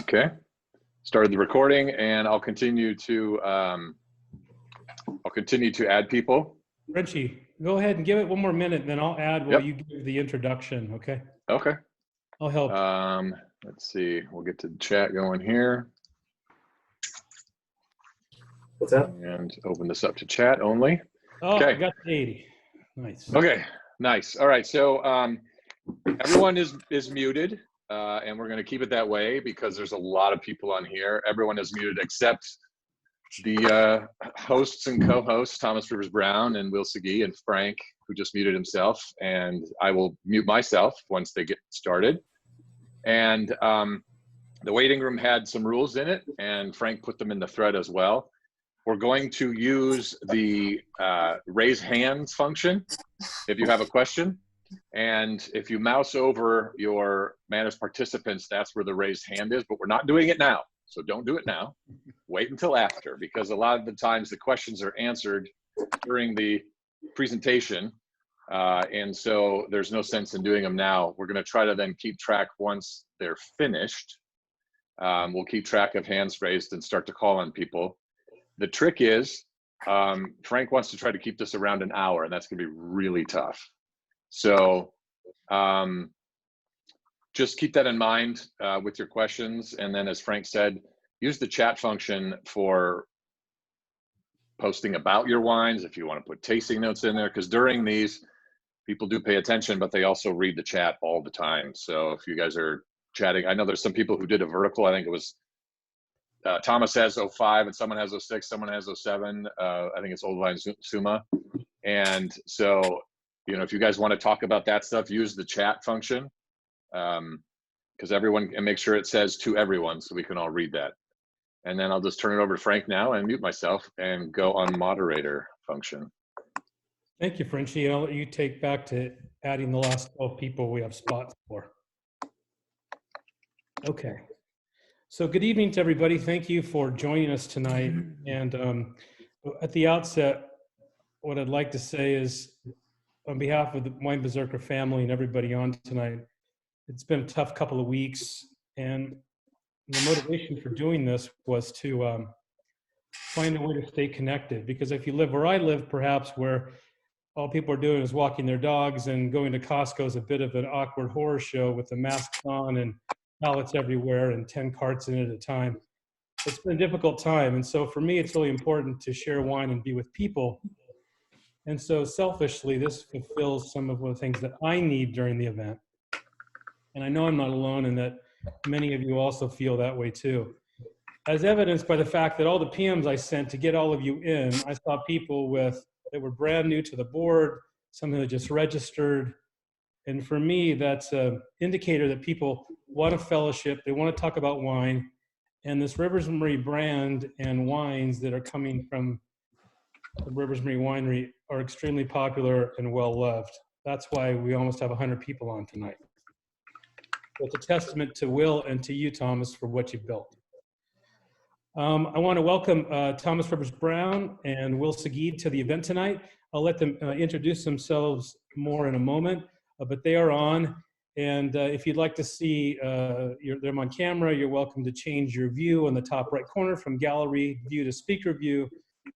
Okay, started the recording, and I'll continue to add people. Frenchie, go ahead and give it one more minute, and then I'll add while you give the introduction. Okay. Okay. I'll help. Let's see. We'll get to the chat going here. What's that? And open this up to chat only. Oh, okay. I got the 80. Nice. Okay. Nice. All right. So everyone is muted, and we're going to keep it that way because there's a lot of people on here. Everyone is muted except the hosts and co-hosts, Thomas Rivers Brown and Will Segui and Frank, who just muted himself. And I will mute myself once they get started. And the waiting room had some rules in it, and Frank put them in the thread as well. We're going to use the raise hands function if you have a question. And if you mouse over your man as participants, that's where the raised hand is, but we're not doing it now. So don't do it now. Wait until after, because a lot of the times the questions are answered during the presentation. And so there's no sense in doing them now. We're going to try to then keep track once they're finished. We'll keep track of hands raised and start to call on people. The trick is, Frank wants to try to keep this around an hour, and that's going to be really tough. So just keep that in mind with your questions. And then, as Frank said, use the chat function for posting about your wines if you want to put tasting notes in there, because during these, people do pay attention, but they also read the chat all the time. So if you guys are chatting, I know there's some people who did a vertical. I think it was Thomas has 05 and someone has 06, someone has 07. I think it's Old Vine Suma. And so, you know, if you guys want to talk about that stuff, use the chat function because everyone, and make sure it says to everyone so we can all read that. And then I'll just turn it over to Frank now and mute myself and go on moderator function. Thank you, Frenchie. I'll let you take back to adding the last 12 people we have spots for. Okay. So good evening to everybody. Thank you for joining us tonight. And at the outset, what I'd like to say is, on behalf of the Wine Berserker family and everybody on tonight, it's been a tough couple of weeks. And the motivation for doing this was to find a way to stay connected. Because if you live where I live, perhaps where all people are doing is walking their dogs, and going to Costco is a bit of an awkward horror show with the masks on and pallets everywhere and 10 carts in at a time. It's been a difficult time. And so for me, it's really important to share wine and be with people. And so selfishly, this fulfills some of the things that I need during the event. And I know I'm not alone, and that many of you also feel that way too. As evidenced by the fact that all the PMs I sent to get all of you in, I saw people that were brand new to the board, some who had just registered. And for me, that's an indicator that people want a fellowship, they want to talk about wine, and this Rivers Marie brand and wines that are coming from the Rivers Marie Winery are extremely popular and well-loved. That's why we almost have 100 people on tonight. It's a testament to Will and to you, Thomas, for what you've built. I want to welcome Thomas Rivers Brown and Will Segui to the event tonight. I'll let them introduce themselves more in a moment, but they are on. And if you'd like to see them on camera, you're welcome to change your view on the top right corner from gallery view to speaker view.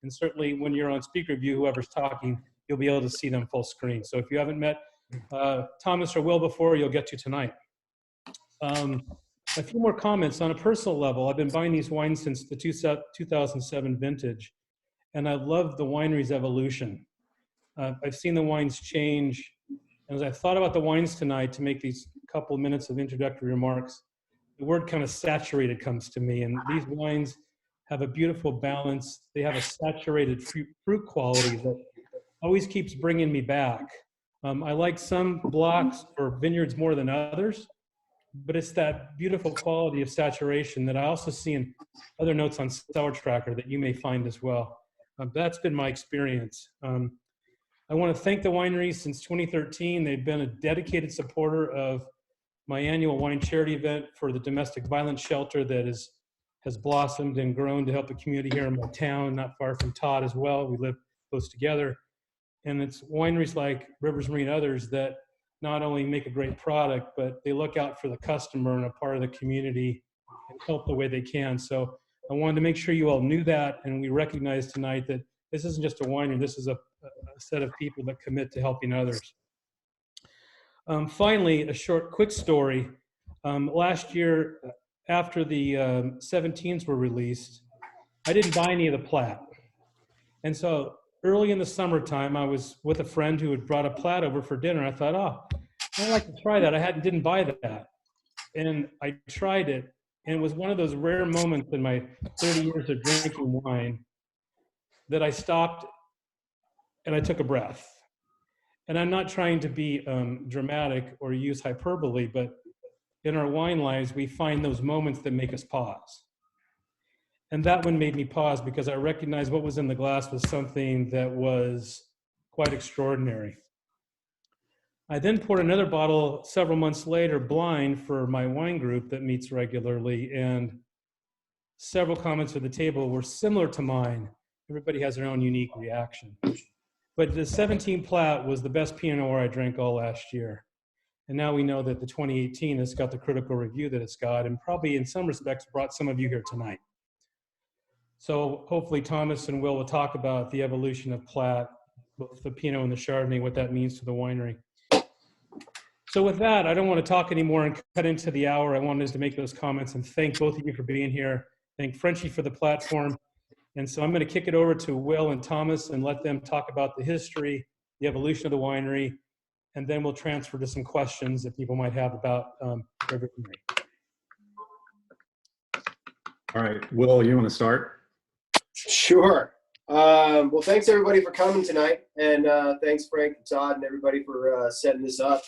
And certainly when you're on speaker view, whoever's talking, you'll be able to see them full screen. So if you haven't met Thomas or Will before, you'll get to tonight. A few more comments on a personal level. I've been buying these wines since the 2007 vintage, and I love the winery's evolution. I've seen the wines change. And as I thought about the wines tonight to make these couple of minutes of introductory remarks, the word kind of saturated comes to me. And these wines have a beautiful balance. They have a saturated fruit quality that always keeps bringing me back. I like some blocks or vineyards more than others, but it's that beautiful quality of saturation that I also see in other notes on Sour Tracker that you may find as well. That's been my experience. I want to thank the winery. Since 2013, they've been a dedicated supporter of my annual wine charity event for the domestic violence shelter that has blossomed and grown to help the community here in my town, not far from Todd as well. We live close together. And it's wineries like Rivers Marie and others that not only make a great product, but they look out for the customer and a part of the community and help the way they can. So I wanted to make sure you all knew that, and we recognize tonight that this isn't just a winery, this is a set of people that commit to helping others. Finally, a short, quick story. Last year, after the 17s were released, I didn't buy any of the plat. And so early in the summertime, I was with a friend who had brought a plat over for dinner. I thought, oh, I'd like to try that. I didn't buy that. And I tried it, and it was one of those rare moments in my 30 years of drinking wine that I stopped and I took a breath. And I'm not trying to be dramatic or use hyperbole, but in our wine lives, we find those moments that make us pause. And that one made me pause because I recognized what was in the glass was something that was quite extraordinary. I then poured another bottle several months later, blind, for my wine group that meets regularly, and several comments at the table were similar to mine. Everybody has their own unique reaction. But the 17 Plat was the best Pinot Noir I drank all last year. And now we know that the 2018 has got the critical review that it's got, and probably in some respects brought some of you here tonight. So hopefully Thomas and Will talk about the evolution of Plat, both the Pinot and the Chardonnay, what that means to the winery. So with that, I don't want to talk anymore and cut into the hour. I wanted to make those comments and thank both of you for being here. Thank Frenchie for the platform. And so I'm going to kick it over to Will and Thomas and let them talk about the history, the evolution of the winery, and then we'll transfer to some questions that people might have about River Winery. All right, Will, you want to start? Sure. Well, thanks everybody for coming tonight, and thanks Frank and Todd and everybody for setting this up.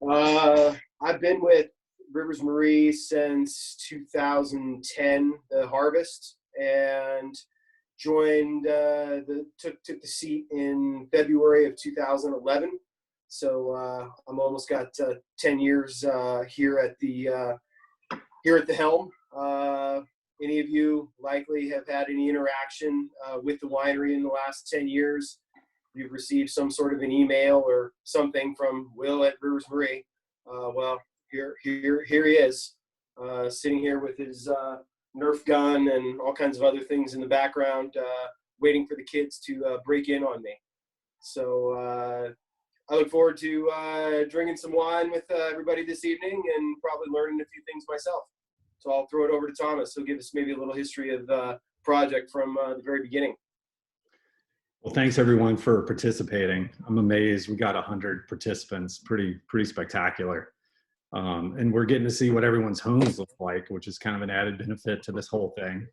I've been with Rivers Marie since 2010, the harvest, and joined took the seat in February of 2011. So I'm almost got 10 years here at the helm. Any of you likely have had any interaction with the winery in the last 10 years. You've received some sort of an email or something from Will at Rivers Marie. Well, here he is, sitting here with his Nerf gun and all kinds of other things in the background, waiting for the kids to break in on me. So I look forward to drinking some wine with everybody this evening and probably learning a few things myself. So I'll throw it over to Thomas. He'll give us maybe a little history of the project from the very beginning. Well, thanks everyone for participating. I'm amazed we got 100 participants, pretty spectacular. And we're getting to see what everyone's homes look like, which is kind of an added benefit to this whole thing.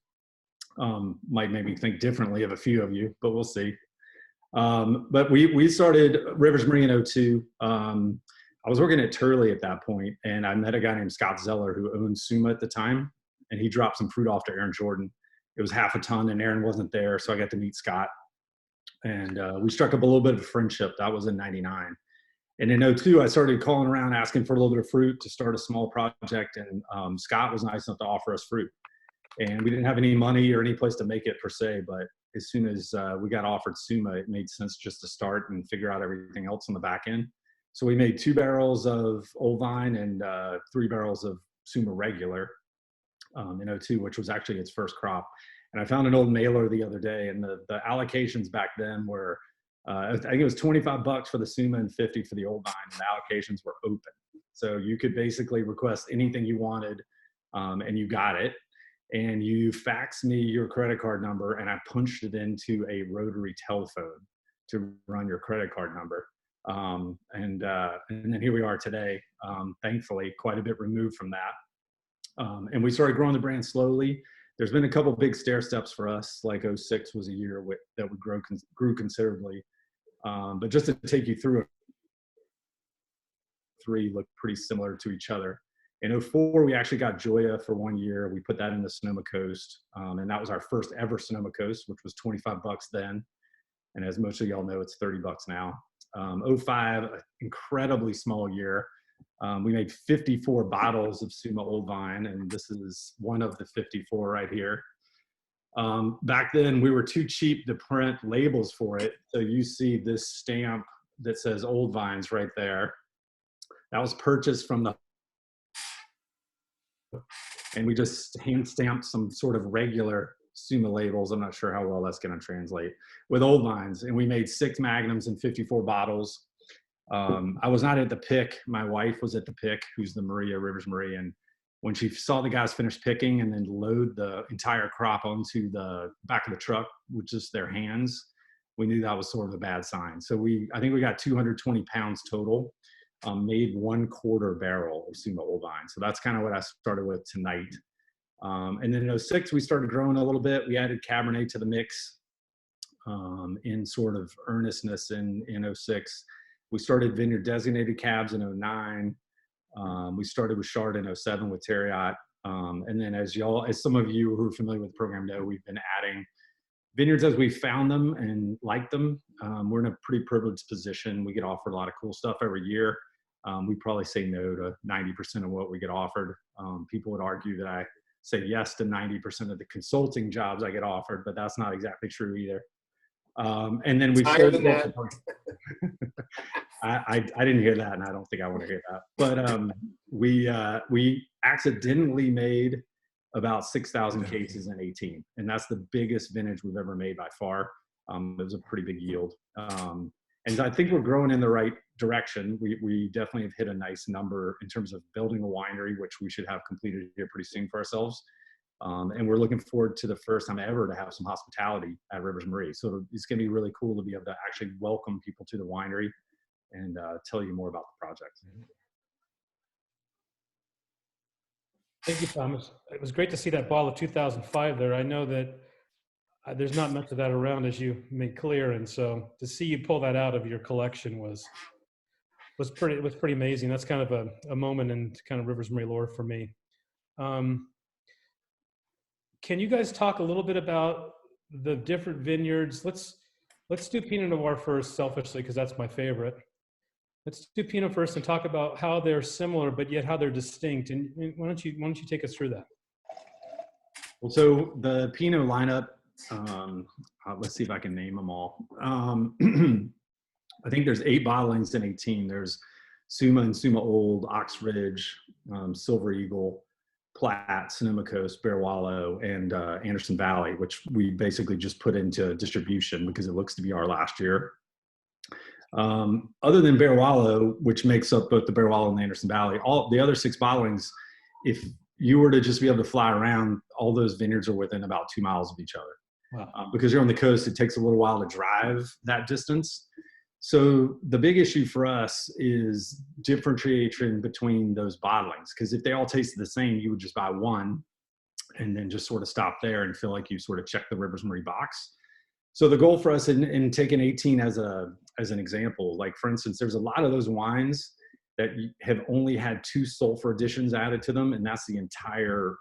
Might make me think differently of a few of you, but we'll see. But we started Rivers Marie in 2002. I was working at Turley at that point, and I met a guy named Scott Zeller who owned Suma at the time, and he dropped some fruit off to Aaron Jordan. It was half a ton, and Aaron wasn't there, so I got to meet Scott. And we struck up a little bit of a friendship. That was in '99. And in 2002, I started calling around asking for a little bit of fruit to start a small project, and Scott was nice enough to offer us fruit. And we didn't have any money or any place to make it per se, but as soon as we got offered Suma, it made sense just to start and figure out everything else on the back end. So we made 2 barrels of Old Vine and 3 barrels of Suma regular in 2002, which was actually its first crop. And I found an old mailer the other day, and the allocations back then were, I think it was $25 for the Suma and 50 for the Old Vine, and the allocations were open. So you could basically request anything you wanted, and you got it. And you faxed me your credit card number, and I punched it into a rotary telephone to run your credit card number. And then here we are today, thankfully, quite a bit removed from that. And we started growing the brand slowly. There's been a couple big stair steps for us, like 2006 was a year that we grew considerably. But just to take you through it, 3 look pretty similar to each other. In 2004, we actually got Joya for 1 year. We put that in the Sonoma Coast, and that was our first ever Sonoma Coast, which was $25 then. And as most of y'all know, it's $30 now. 2005, incredibly small year. We made 54 bottles of Suma Old Vine, and this is one of the 54 right here. Back then, we were too cheap to print labels for it. So you see this stamp that says Old Vines right there. That was purchased from the And we just hand stamped some sort of regular Suma labels. I'm not sure how well that's going to translate with old vines. And we made 6 magnums and 54 bottles. I was not at the pick. My wife was at the pick, who's the Rivers Marie. And when she saw the guys finish picking and then load the entire crop onto the back of the truck with just their hands, we knew that was sort of a bad sign. So I think we got 220 pounds total, made 1/4 barrel of Suma Old Vine. So that's kind of what I started with tonight. And then in 06, we started growing a little bit. We added Cabernet to the mix in sort of earnestness in 06. We started vineyard designated cabs in 09. We started with Chard in 07 with Terriot. And then as some of you who are familiar with the program know, we've been adding vineyards as we found them and liked them. We're in a pretty privileged position. We get offered a lot of cool stuff every year. We probably say no to 90% of what we get offered. People would argue that I say yes to 90% of the consulting jobs I get offered, but that's not exactly true either. And then we higher than that. I didn't hear that, and I don't think I want to hear that. But we accidentally made about 6,000 cases in 18, and that's the biggest vintage we've ever made by far. It was a pretty big yield, and I think we're growing in the right direction. We definitely have hit a nice number in terms of building a winery, which we should have completed here pretty soon for ourselves. And we're looking forward to the first time ever to have some hospitality at Rivers Marie. So it's going to be really cool to be able to actually welcome people to the winery and tell you more about the project. Thank you, Thomas. It was great to see that bottle of 2005 there. I know that there's not much of that around, as you made clear, and so to see you pull that out of your collection was pretty amazing. That's kind of a moment in kind of Rivers Marie lore for me. Can you guys talk a little bit about the different vineyards? Let's do Pinot Noir first, selfishly, because that's my favorite. Let's do Pinot first and talk about how they're similar, but yet how they're distinct. And why don't you take us through that? Well, so the Pinot lineup, let's see if I can name them all. I think there's 8 bottlings in 18. There's Suma and Suma Old, Ox Ridge, Silver Eagle, Platte, Sonoma Coast, Bear Wallow, and Anderson Valley, which we basically just put into distribution because it looks to be our last year. Other than Bear Wallow, which makes up both the Bear Wallow and the Anderson Valley, all the other 6 bottlings, if you were to just be able to fly around, all those vineyards are within about 2 miles of each other. Wow. Because you're on the coast, it takes a little while to drive that distance. So the big issue for us is differentiation between those bottlings, because if they all tasted the same, you would just buy one and then just sort of stop there and feel like you sort of checked the Rivers Marie box. So the goal for us in taking 18 as an example, like for instance, there's a lot of those wines that have only had 2 sulfur additions added to them, and that's the entire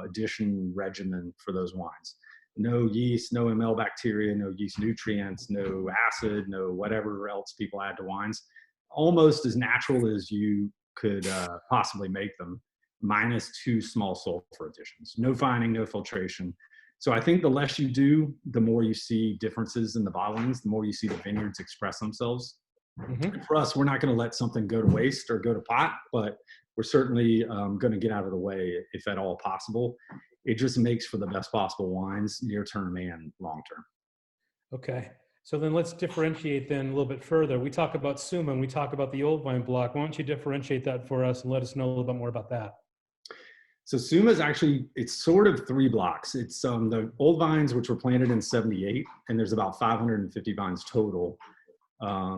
addition regimen for those wines. No yeast, no ML bacteria, no yeast nutrients, no acid, no whatever else people add to wines. Almost as natural as you could possibly make them, minus 2 small sulfur additions. No fining, no filtration. So I think the less you do, the more you see differences in the bottlings, the more you see the vineyards express themselves. Mm-hmm. For us, we're not going to let something go to waste or go to pot, but we're certainly going to get out of the way if at all possible. It just makes for the best possible wines, near term and long term. Okay. So then let's differentiate then a little bit further. We talk about Suma and we talk about the old vine block. Why don't you differentiate that for us and let us know a little bit more about that? So Suma is actually, it's sort of 3 blocks. It's the old vines, which were planted in 78, and there's about 550 vines total.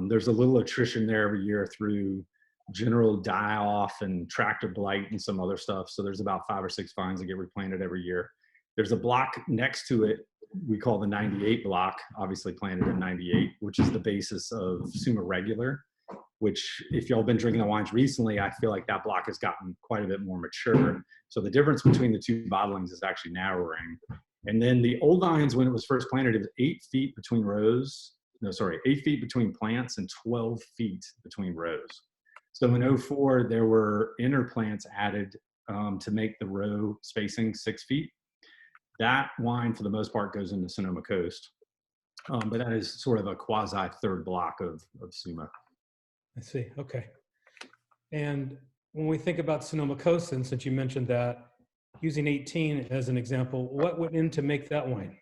There's a little attrition there every year through general die-off and tractor blight and some other stuff. So there's about 5 or 6 vines that get replanted every year. There's a block next to it we call the 98 block, obviously planted in 98, which is the basis of Suma Regular, which if y'all been drinking the wines recently, I feel like that block has gotten quite a bit more mature. So the difference between the 2 bottlings is actually narrowing. And then the old vines, when it was first planted, it was 8 feet between rows. No, sorry, 8 feet between plants and 12 feet between rows. So in 04, there were inner plants added to make the row spacing 6 feet. That wine, for the most part, goes into Sonoma Coast. But that is sort of a quasi third block of Suma. I see. Okay. And when we think about Sonoma Coast, and since you mentioned that, using 18 as an example, what went in to make that wine?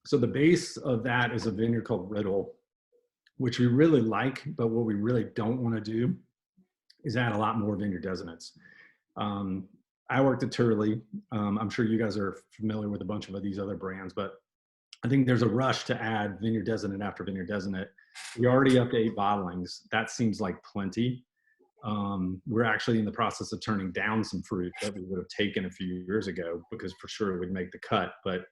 So the base of that is a vineyard called Riddle, which we really like, but what we really don't want to do is add a lot more vineyard designates. I worked at Turley. I'm sure you guys are familiar with a bunch of these other brands, but I think there's a rush to add vineyard designate after vineyard designate. We already up to 8 bottlings. That seems like plenty. We're actually in the process of turning down some fruit that we would have taken a few years ago because for sure it would make the cut, but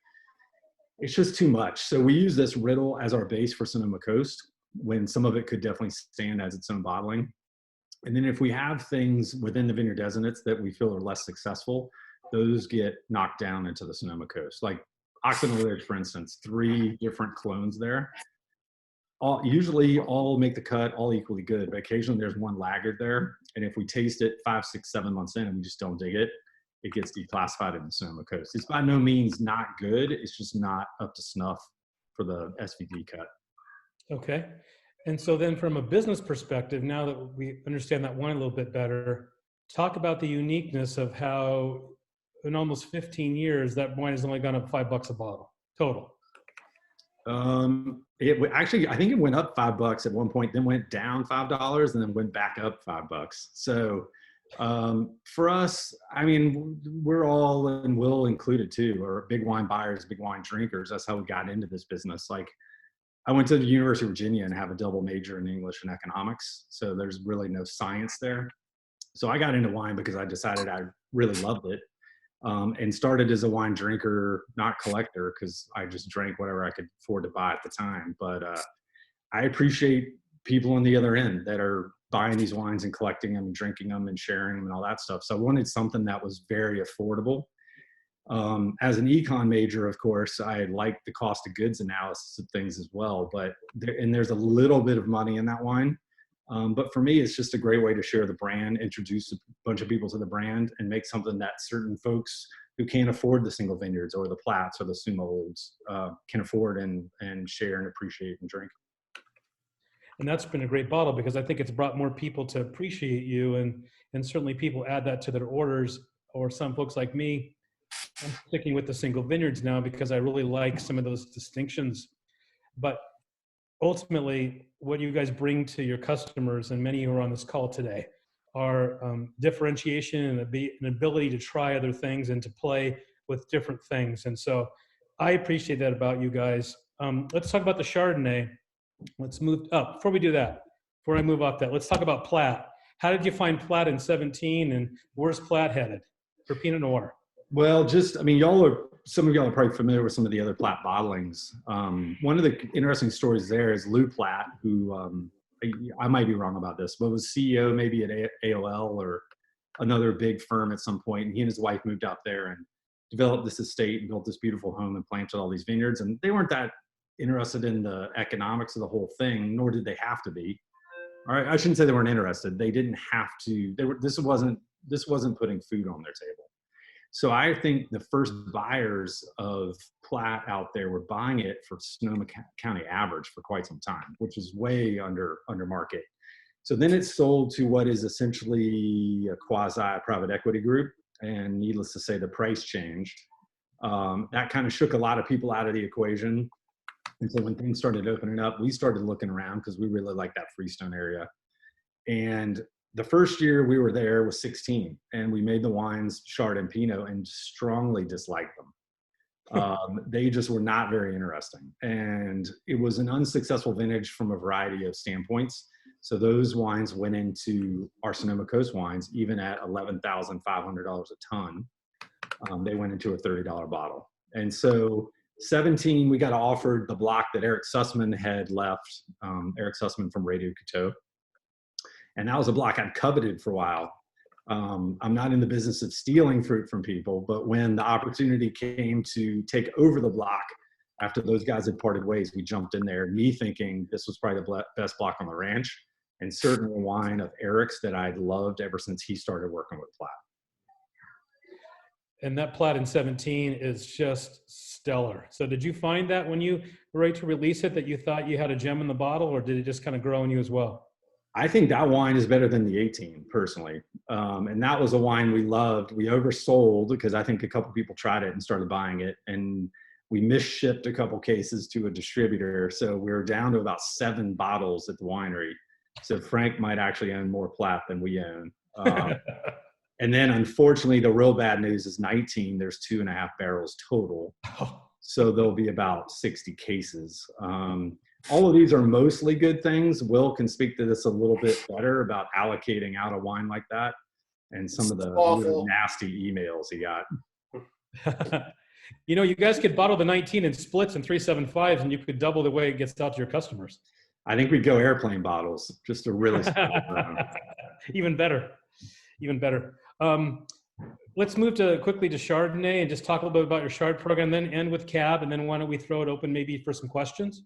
it's just too much. So we use this Riddle as our base for Sonoma Coast when some of it could definitely stand as its own bottling. And then if we have things within the vineyard designates that we feel are less successful, those get knocked down into the Sonoma Coast. Like Occidental Ridge, for instance, 3 different clones there. Usually all make the cut, all equally good, but occasionally there's one laggard there. And if we taste it 5, 6, 7 months in and we just don't dig it, it gets declassified in the Sonoma Coast. It's by no means not good. It's just not up to snuff for the SVD cut. Okay. And so then from a business perspective, now that we understand that wine a little bit better, talk about the uniqueness of how in almost 15 years, that wine has only gone up $5 a bottle total. Actually, I think it went up $5 at one point, then went down $5 and then went back up $5. So for us, I mean, we're all, and Will included too, are big wine buyers, big wine drinkers. That's how we got into this business. Like I went to the University of Virginia and have a double major in English and economics. So there's really no science there. So I got into wine because I decided I really loved it. And started as a wine drinker, not collector, because I just drank whatever I could afford to buy at the time. But I appreciate people on the other end that are buying these wines and collecting them and drinking them and sharing them and all that stuff. So I wanted something that was very affordable. As an econ major, of course, I like the cost of goods analysis of things as well. But there's a little bit of money in that wine. But for me, it's just a great way to share the brand, introduce a bunch of people to the brand, and make something that certain folks who can't afford the single vineyards or the Platts or the Sumo Olds can afford and share and appreciate and drink. And that's been a great bottle because I think it's brought more people to appreciate you, and certainly people add that to their orders. Or some folks like me, I'm sticking with the single vineyards now because I really like some of those distinctions. But ultimately, what you guys bring to your customers, and many who are on this call today, are differentiation and an ability to try other things and to play with different things. And so I appreciate that about you guys. Let's talk about the Chardonnay. Let's move up. Before we do that, before I move off that, let's talk about Plat. How did you find Plat in 17, and where's Plat headed for Pinot Noir? Well, some of y'all are probably familiar with some of the other Plat bottlings. One of the interesting stories there is Lou Platt, who I might be wrong about this, but was CEO maybe at AOL or another big firm at some point. And he and his wife moved out there and developed this estate and built this beautiful home and planted all these vineyards. And they weren't that interested in the economics of the whole thing, nor did they have to be. All right, I shouldn't say they weren't interested. They didn't have to. This wasn't putting food on their table. So I think the first buyers of Plat out there were buying it for Sonoma County average for quite some time, which is way under market. So then it sold to what is essentially a quasi private equity group. And needless to say, the price changed. That kind of shook a lot of people out of the equation. And so when things started opening up, we started looking around because we really like that Freestone area. And the first year we were there was 16, and we made the wines Chard and Pinot and strongly disliked them. They just were not very interesting. And it was an unsuccessful vintage from a variety of standpoints. So those wines went into our Sonoma Coast wines, even at $11,500 a ton. They went into a $30 bottle. And so 17, we got offered the block that Eric Sussman had left, Eric Sussman from Radio Coteau. And that was a block I'd coveted for a while. I'm not in the business of stealing fruit from people, but when the opportunity came to take over the block after those guys had parted ways, we jumped in there, me thinking this was probably the best block on the ranch, and certainly a wine of Eric's that I'd loved ever since he started working with Plat. And that Plat in 17 is just stellar. So did you find that when you were ready to release it that you thought you had a gem in the bottle, or did it just kind of grow on you as well? I think that wine is better than the 18 personally. And that was a wine we loved. We oversold because I think a couple people tried it and started buying it, and we misshipped a couple cases to a distributor. So we were down to about 7 bottles at the winery. So Frank might actually own more Plat than we own. And then unfortunately, the real bad news is 19, there's 2.5 barrels total. So there'll be about 60 cases. All of these are mostly good things. Will can speak to this a little bit better about allocating out a wine like that and some of the really nasty emails he got. You know, you guys could bottle the 19 in splits and 375s, and you could double the way it gets out to your customers. I think we'd go airplane bottles just to really Even better. Even better. Let's move quickly to Chardonnay and just talk a little bit about your Chard program, then end with Cab, and then why don't we throw it open maybe for some questions?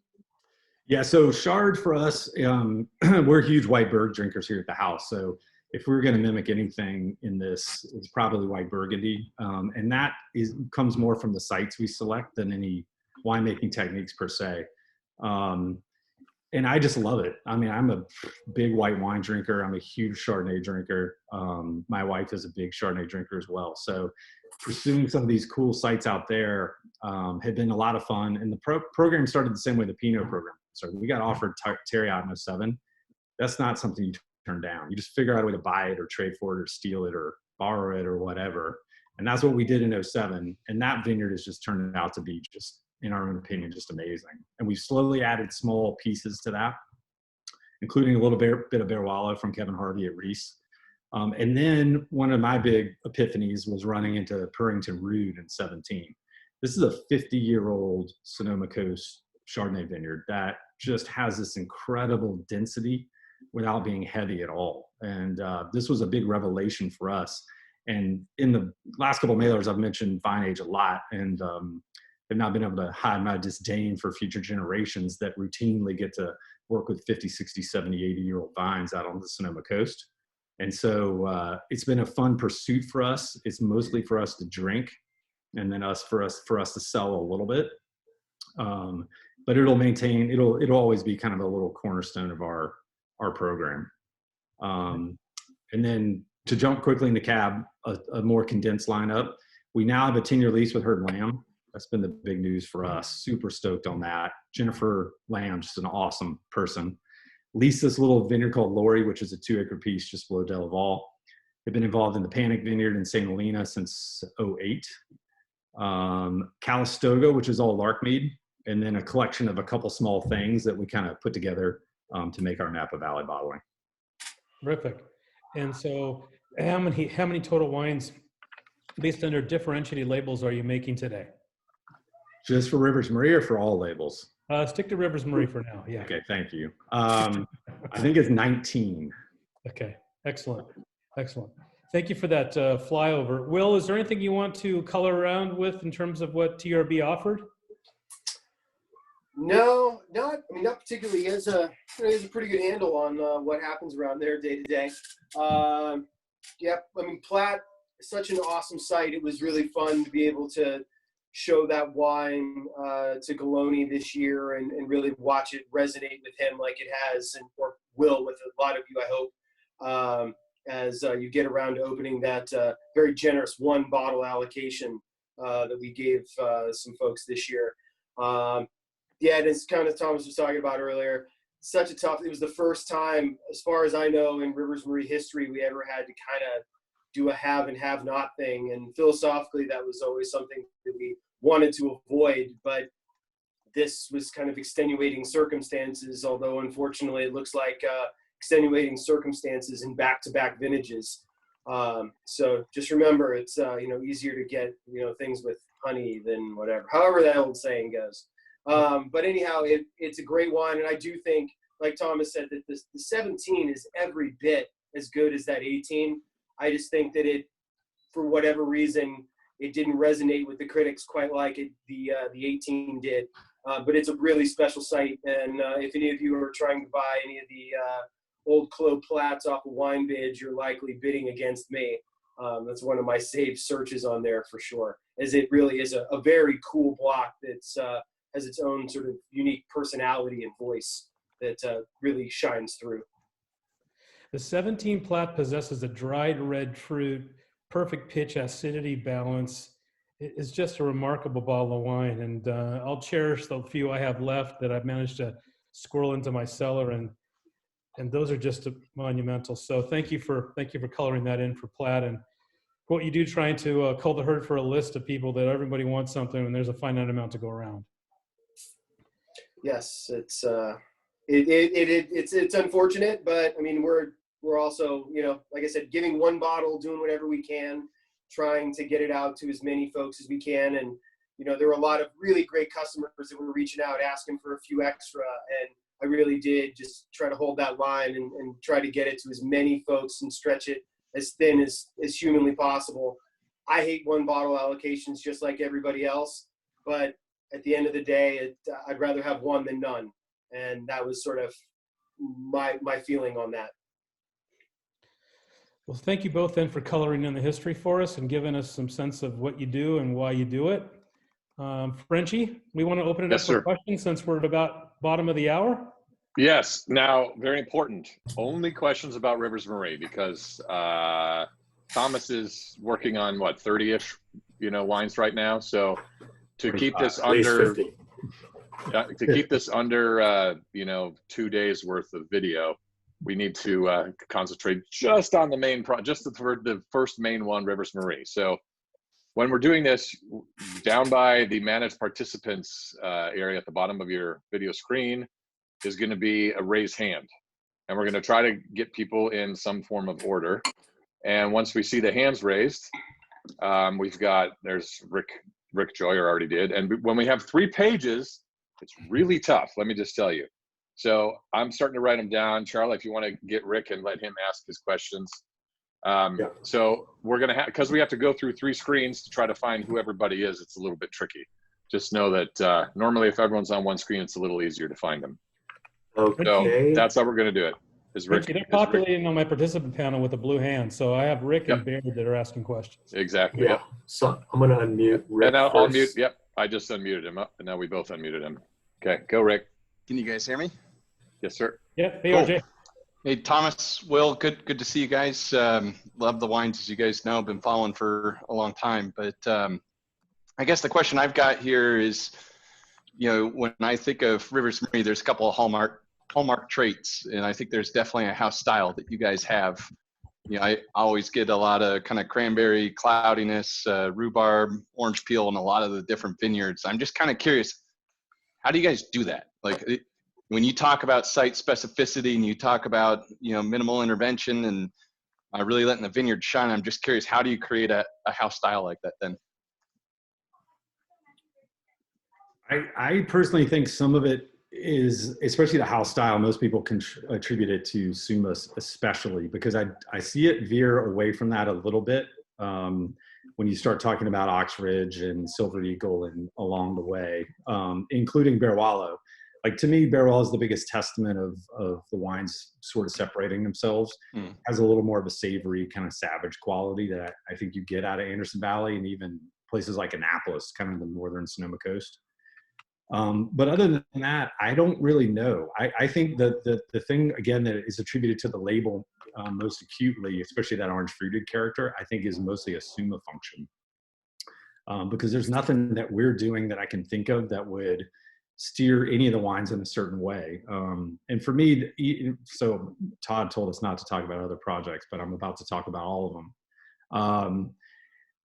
Yeah, so Chard for us, we're huge Weisberg drinkers here at the house. So if we were going to mimic anything in this, it's probably White Burgundy. And that comes more from the sites we select than any winemaking techniques per se. And I just love it. I mean, I'm a big white wine drinker. I'm a huge Chardonnay drinker. My wife is a big Chardonnay drinker as well. So pursuing some of these cool sites out there had been a lot of fun. And the program started the same way the Pinot program. So we got offered Terry out in 07. That's not something you turn down. You just figure out a way to buy it or trade for it or steal it or borrow it or whatever. And that's what we did in 07. And that vineyard has just turned out to be just, in our own opinion, just amazing. And we've slowly added small pieces to that, including a little bit of Barwala from Kevin Harvey at Reese. And then one of my big epiphanies was running into Purrington Rood in 17. This is a 50-year-old Sonoma Coast Chardonnay vineyard that just has this incredible density without being heavy at all. And this was a big revelation for us. And in the last couple of mailers, I've mentioned vine age a lot, and have not been able to hide my disdain for future generations that routinely get to work with 50, 60, 70, 80-year-old vines out on the Sonoma Coast. And so it's been a fun pursuit for us. It's mostly for us to drink, and then for us to sell a little bit. But it'll always be kind of a little cornerstone of our program. And then to jump quickly into Cab, a more condensed lineup. We now have a 10-year lease with Herd Lamb. That's been the big news for us. Super stoked on that. Jennifer Lamb, just an awesome person. Leased this little vineyard called Lori, which is a 2-acre piece just below Delaval. They've been involved in the Panic Vineyard in St. Helena since 08. Calistoga, which is all Larkmead, and then a collection of a couple small things that we kind of put together to make our Napa Valley bottling. Terrific. And so how many total wines based on their differentiated labels are you making today? Just for Rivers Marie or for all labels? Stick to Rivers Marie for now. Yeah. Okay, thank you. I think it's 19. Okay, excellent. Excellent. Thank you for that flyover. Will, is there anything you want to color around with in terms of what TRB offered? No, not particularly. He has a pretty good handle on what happens around there day to day. Yeah, I mean, Plat is such an awesome site. It was really fun to be able to show that wine to Galoni this year and really watch it resonate with him like it has and or will with a lot of you, I hope, as you get around to opening that very generous 1-bottle allocation that we gave some folks this year. Yeah, and it's kind of Thomas was talking about earlier. It was the first time, as far as I know, in Rivers Marie history, we ever had to kind of do a have and have not thing. And philosophically, that was always something that we wanted to avoid. But this was kind of extenuating circumstances, although unfortunately it looks like extenuating circumstances in back-to-back vintages. So just remember, it's easier to get things with honey than whatever. However that old saying goes. But anyhow, it's a great wine, and I do think, like Thomas said, that the 17 is every bit as good as that 18. I just think that it, for whatever reason, it didn't resonate with the critics quite like the 18 did. But it's a really special site, and if any of you are trying to buy any of the old Clos Plats off of Weinbidge, you're likely bidding against me. That's one of my saved searches on there for sure, as it really is a very cool block that's has its own sort of unique personality and voice that really shines through. The 17 plat possesses a dried red fruit, perfect pitch acidity balance. It's just a remarkable bottle of wine, and I'll cherish the few I have left that I've managed to squirrel into my cellar, and those are just monumental. So thank you for coloring that in for Platt, and what you do trying to cull the herd for a list of people that everybody wants something and there's a finite amount to go around. Yes, it's unfortunate, but I mean we're also, you know, like I said, giving one bottle, doing whatever we can, trying to get it out to as many folks as we can. And you know, there were a lot of really great customers that were reaching out asking for a few extra, and I really did just try to hold that line and try to get it to as many folks and stretch it as thin as humanly possible. I hate one bottle allocations just like everybody else, but at the end of the day, I'd rather have one than none. And that was sort of my feeling on that. Well, thank you both then for coloring in the history for us and giving us some sense of what you do and why you do it. Frenchie, we want to open it up for questions since we're at about bottom of the hour. Yes. Now, very important. Only questions about Rivers Marie, because Thomas is working on what, 30-ish, you know, wines right now. So to keep this under, you know, 2 days worth of video, we need to concentrate just on the main just the first main one, Rivers Marie. So when we're doing this, down by the managed participants area at the bottom of your video screen is going to be a raise hand. And we're going to try to get people in some form of order. And once we see the hands raised, there's Rick Joyer already did. And when we have 3 pages, it's really tough, let me just tell you. So I'm starting to write them down. Charlie, if you want to get Rick and let him ask his questions. So we're going to have, because we have to go through 3 screens to try to find who everybody is, it's a little bit tricky. Just know that normally if everyone's on one screen, it's a little easier to find them. Okay. So that's how we're going to do it. They're populating on my participant panel with a blue hand. So I have Rick and Baird that are asking questions. Exactly. Yeah. So I'm going to unmute Rick. And I'll mute. Yep. I just unmuted him up, and now we both unmuted him. Okay. Go, Rick. Can you guys hear me? Yes, sir. Yeah. Hey, RJ. Hey, Thomas, Will, good to see you guys. Love the wines, as you guys know. Been following for a long time. But I guess the question I've got here is, you know, when I think of Rivers Marie, there's a couple of hallmark traits, and I think there's definitely a house style that you guys have. You know, I always get a lot of kind of cranberry cloudiness, rhubarb, orange peel, and a lot of the different vineyards. I'm just kind of curious, how do you guys do that? Like, when you talk about site specificity and you talk about, you know, minimal intervention and really letting the vineyard shine, I'm just curious, how do you create a house style like that then? I personally think some of it is, especially the house style, most people can attribute it to Suma especially, because I see it veer away from that a little bit when you start talking about Ox Ridge and Silver Eagle and along the way, including Barwalo. Like, to me, Barwalo is the biggest testament of the wines sort of separating themselves. Has a little more of a savory, kind of savage quality that I think you get out of Anderson Valley and even places like Annapolis, kind of the northern Sonoma coast. But other than that, I don't really know. I think that the thing, again, that is attributed to the label most acutely, especially that orange fruited character, I think is mostly a Suma function. Because there's nothing that we're doing that I can think of that would steer any of the wines in a certain way. And for me, so Todd told us not to talk about other projects, but I'm about to talk about all of them.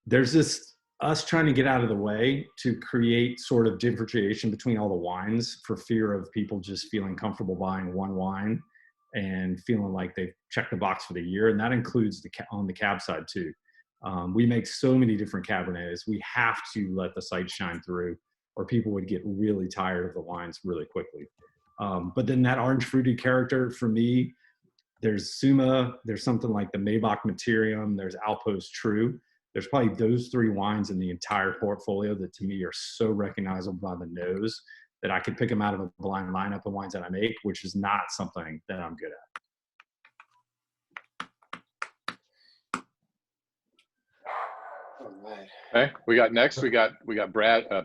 There's this us trying to get out of the way to create sort of differentiation between all the wines for fear of people just feeling comfortable buying one wine and feeling like they've checked the box for the year. And that includes on the cab side too. We make so many different Cabernets. We have to let the site shine through, or people would get really tired of the wines really quickly. But then that orange fruited character, for me, there's Suma, there's something like the Maybach Materium, there's Alpo's True. There's probably those 3 wines in the entire portfolio that to me are so recognizable by the nose that I could pick them out of a blind lineup of wines that I make, which is not something that I'm good at. All right. Okay. We got next. We got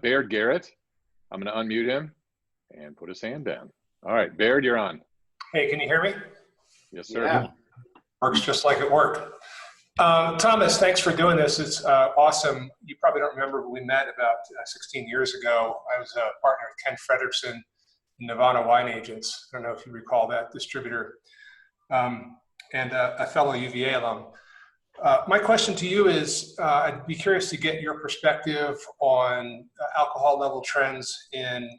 Baird Garrett. I'm going to unmute him and put his hand down. All right, Baird, you're on. Hey, can you hear me? Yes, sir. Yeah. Works just like it worked. Thomas, thanks for doing this. It's awesome. You probably don't remember, but we met about 16 years ago. I was a partner with Ken Frederickson in Nirvana Wine Agents. I don't know if you recall that distributor, and a fellow UVA alum. My question to you is, I'd be curious to get your perspective on alcohol level trends in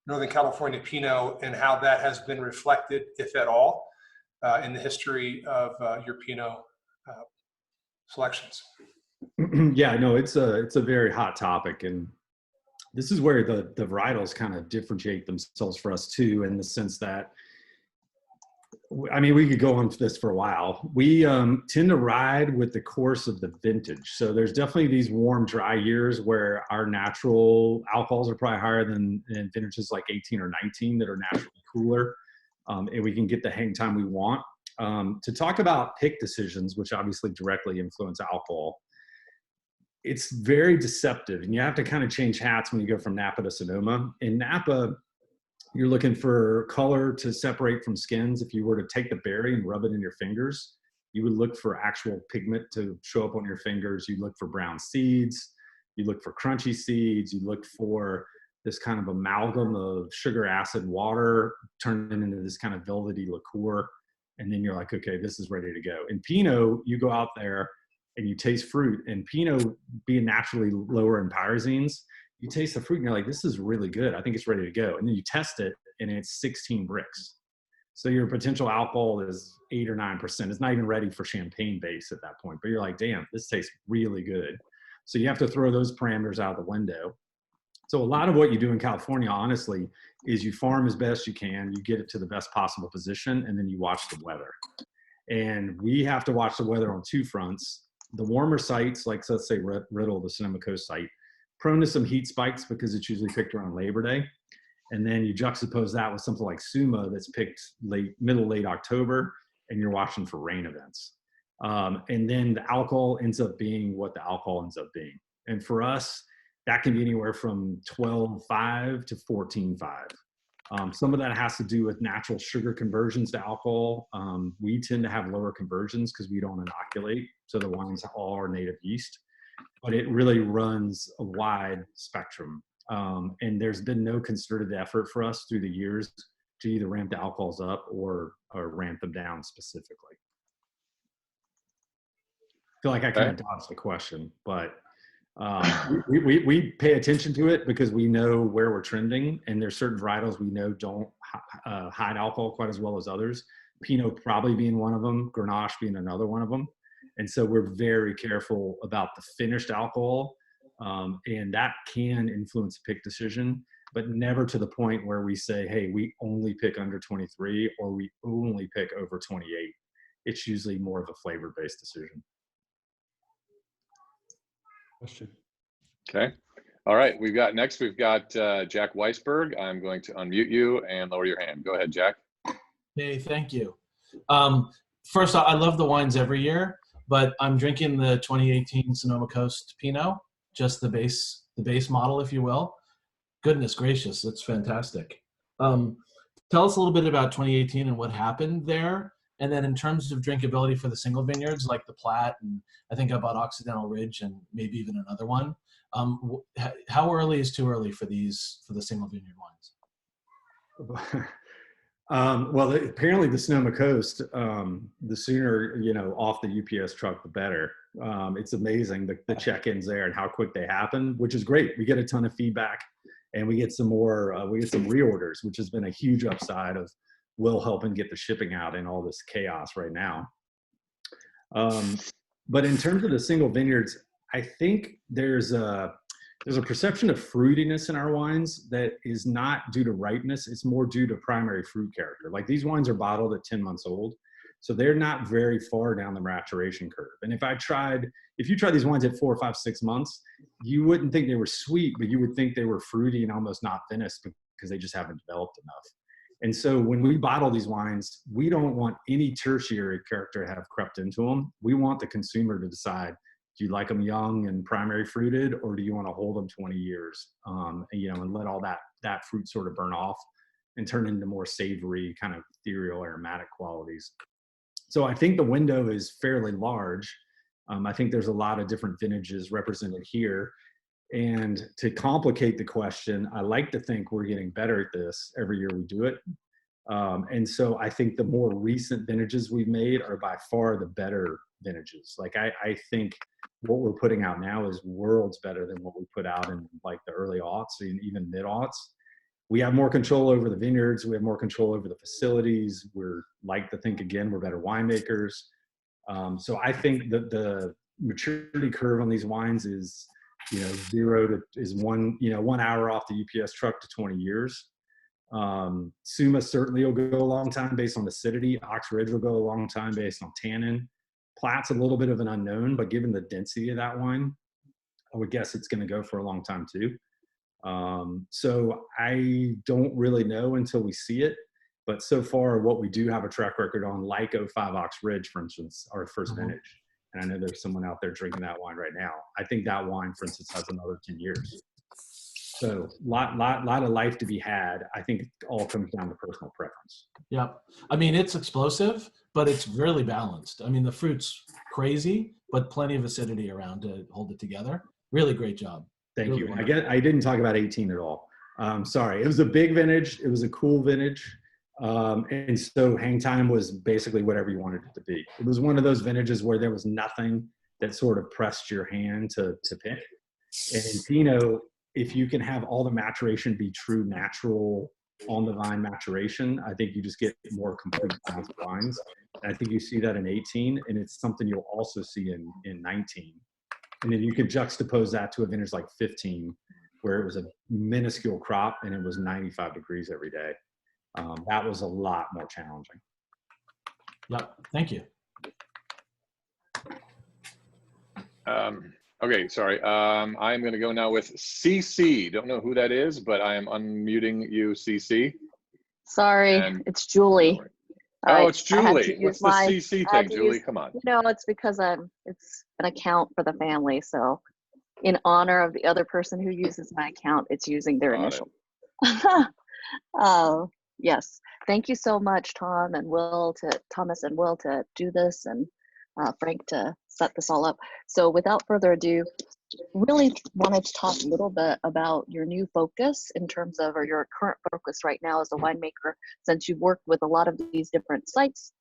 Northern California Pinot and how that has been reflected, if at all, in the history of your Pinot selections. Yeah, no, it's a very hot topic, and this is where the varietals kind of differentiate themselves for us too, in the sense that, I mean, we could go on to this for a while. We tend to ride with the course of the vintage. So there's definitely these warm, dry years where our natural alcohols are probably higher than in vintages like 18 or 19 that are naturally cooler, and we can get the hang time we want. To talk about pick decisions, which obviously directly influence alcohol, it's very deceptive, and you have to kind of change hats when you go from Napa to Sonoma. In Napa, you're looking for color to separate from skins. If you were to take the berry and rub it in your fingers, you would look for actual pigment to show up on your fingers. You look for brown seeds, you look for crunchy seeds, you look for this kind of amalgam of sugar, acid, water, turning into this kind of velvety liqueur. And then you're like, okay, this is ready to go. In Pinot, you go out there and you taste fruit, and Pinot being naturally lower in pyrazines, you taste the fruit and you're like, this is really good. I think it's ready to go. And then you test it and it's 16 bricks. So your potential alcohol is 8 or 9%. It's not even ready for champagne base at that point, but you're like, damn, this tastes really good. So you have to throw those parameters out the window. So a lot of what you do in California, honestly, is you farm as best you can, you get it to the best possible position, and then you watch the weather. And we have to watch the weather on two fronts. The warmer sites, like let's say Riddle, the Sonoma Coast site, prone to some heat spikes because it's usually picked around Labor Day. And then you juxtapose that with something like Suma that's picked late October, and you're watching for rain events. And then the alcohol ends up being what the alcohol ends up being. And for us, that can be anywhere from 12.5 to 14.5. Some of that has to do with natural sugar conversions to alcohol. We tend to have lower conversions because we don't inoculate, so the wines all are native yeast. But it really runs a wide spectrum. And there's been no concerted effort for us through the years to either ramp the alcohols up or ramp them down specifically. I feel like I kind of dodged the question, but we pay attention to it because we know where we're trending, and there's certain varietals we know don't hide alcohol quite as well as others. Pinot probably being one of them, Grenache being another one of them. And so we're very careful about the finished alcohol, and that can influence a pick decision, but never to the point where we say, hey, we only pick under 23 or we only pick over 28. It's usually more of a flavor-based decision. Question. Okay. All right. We've got Jack Weisberg. I'm going to unmute you and lower your hand. Go ahead, Jack. Hey, thank you. First, I love the wines every year, but I'm drinking the 2018 Sonoma Coast Pinot, just the base model, if you will. Goodness gracious, it's fantastic. Tell us a little bit about 2018 and what happened there. And then in terms of drinkability for the single vineyards, like the Platte, and I think about Occidental Ridge and maybe even another one, how early is too early for the single vineyard wines? Well, apparently the Sonoma Coast, the sooner, off the UPS truck, the better. It's amazing the check-ins there and how quick they happen, which is great. We get a ton of feedback, and we get some reorders, which has been a huge upside of Will helping get the shipping out in all this chaos right now. But in terms of the single vineyards, I think there's a perception of fruitiness in our wines that is not due to ripeness. It's more due to primary fruit character. Like, these wines are bottled at 10 months old, so they're not very far down the maturation curve. And if you tried these wines at 4, 5, 6 months, you wouldn't think they were sweet, but you would think they were fruity and almost not finished because they just haven't developed enough. And so when we bottle these wines, we don't want any tertiary character to have crept into them. We want the consumer to decide, do you like them young and primary fruited, or do you want to hold them 20 years, and let all that fruit sort of burn off and turn into more savory, kind of ethereal, aromatic qualities. So I think the window is fairly large. I think there's a lot of different vintages represented here. And to complicate the question, I like to think we're getting better at this every year we do it. And so I think the more recent vintages we've made are by far the better vintages. Like I think what we're putting out now is worlds better than what we put out in like the early aughts and even mid aughts. We have more control over the vineyards. We have more control over the facilities. We're like to think again, we're better winemakers. So I think that the maturity curve on these wines is, 0 to is 1 hour off the UPS truck to 20 years. Suma certainly will go a long time based on acidity. Ox Ridge will go a long time based on tannin. Plat's a little bit of an unknown, but given the density of that wine, I would guess it's going to go for a long time too. So I don't really know until we see it, but so far what we do have a track record on, like 05 Ox Ridge, for instance, our first vintage. And I know there's someone out there drinking that wine right now. I think that wine, for instance, has another 10 years. So lot of life to be had. I think it all comes down to personal preference. Yeah. I mean, it's explosive, but it's really balanced. I mean, the fruit's crazy, but plenty of acidity around to hold it together. Really great job. Thank Really you. wonderful. I didn't talk about 18 at all. Sorry. It was a big vintage. It was a cool vintage. And so hang time was basically whatever you wanted it to be. It was one of those vintages where there was nothing that sort of pressed your hand to pick. And in Pinot, if you can have all the maturation be true, natural, on the vine maturation, I think you just get more complete balanced wines. And I think you see that in 18, and it's something you'll also see in 19. And then you can juxtapose that to a vintage like 15, where it was a minuscule crop and it was 95 degrees every day. That was a lot more challenging. Yep. Thank you. Okay, sorry. I'm going to go now with CC. Don't know who that is, but I am unmuting you, CC. Sorry, And- it's Julie. Oh, it's I had to Julie. use What's the my- CC I had thing, to Julie? use- Come on. It's because it's an account for the family. So in honor of the other person who uses my account, it's using their Got it. initial. Yes. Thank you so much, Thomas and Will to do this, and Frank to set this all up. So without further ado, really wanted to talk a little bit about your new focus in terms of, or your current focus right now as a winemaker, since you've worked with a lot of these different sites.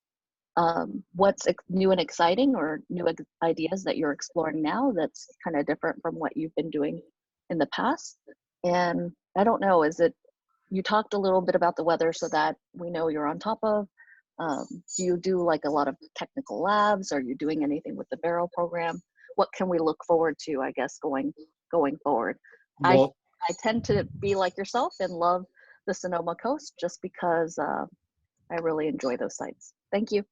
What's new and exciting, or new ideas that you're exploring now that's kind of different from what you've been doing in the past? And I don't know, you talked a little bit about the weather so that we know you're on top of. Do you do like a lot of technical labs? Are you doing anything with the barrel program? What can we look forward to, I guess, going forward? Well, I tend to be like yourself and love the Sonoma Coast just because I really enjoy those sites. Thank you.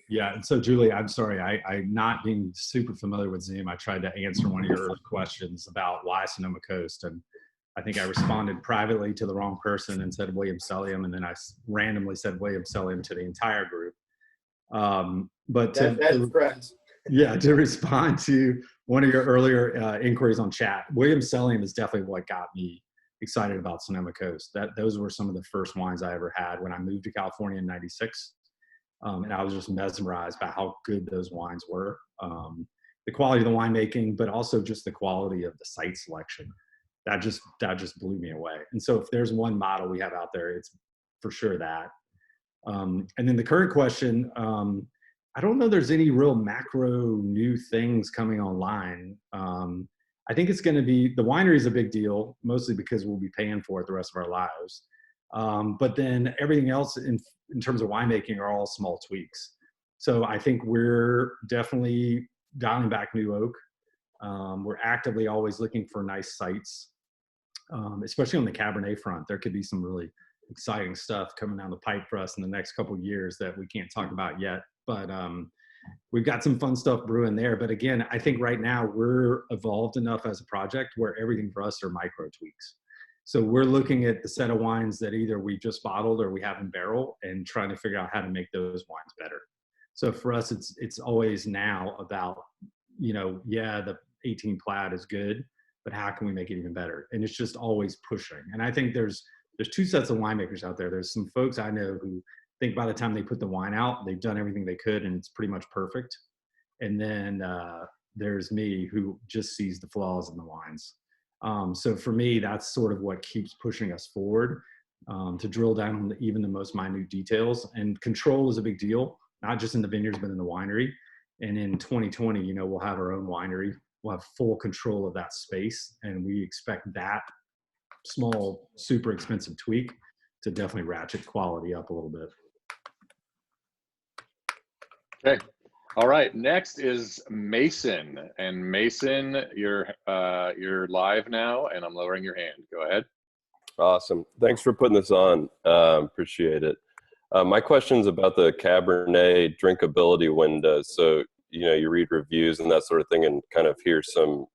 yeah. And so Julie, I'm sorry. I'm not being super familiar with Zoom. I tried to answer one of your early questions about why Sonoma Coast. And I think I responded privately to the wrong person and said William Sellium. And then I randomly said William Sellium to the entire group. But That's correct. Yeah, to respond to one of your earlier inquiries on chat, William Sellium is definitely what got me excited about Sonoma Coast. Those were some of the first wines I ever had when I moved to California in '96. And I was just mesmerized by how good those wines were. The quality of the winemaking, but also just the quality of the site selection. That just blew me away. And so if there's one model we have out there, it's for sure that. And then the current question, I don't know there's any real macro new things coming online. I think it's going to be, the winery is a big deal, mostly because we'll be paying for it the rest of our lives. But then everything else in terms of winemaking are all small tweaks. So I think we're definitely dialing back New Oak. We're actively always looking for nice sites, especially on the Cabernet front. There could be some really exciting stuff coming down the pipe for us in the next couple of years that we can't talk about yet. But we've got some fun stuff brewing there. But again, I think right now we're evolved enough as a project where everything for us are micro tweaks. So we're looking at the set of wines that either we just bottled or we have in barrel and trying to figure out how to make those wines better. So for us, it's always now about, the 18 Plaid is good, but how can we make it even better? And it's just always pushing. And I think there's two sets of winemakers out there. There's some folks I know who think by the time they put the wine out, they've done everything they could and it's pretty much perfect. And then there's me who just sees the flaws in the wines. So for me, that's sort of what keeps pushing us forward, to drill down on even the most minute details. And control is a big deal, not just in the vineyards, but in the winery. And in 2020, you know, we'll have our own winery. We'll have full control of that space. And we expect that small, super expensive tweak to definitely ratchet quality up a little bit. Okay. All right. Next is Mason. And Mason, you're live now, and I'm lowering your hand. Go ahead. Awesome. Thanks for putting this on. Appreciate it. My question's about the Cabernet drinkability windows. So, you know, you read reviews and that sort of thing and kind of hear some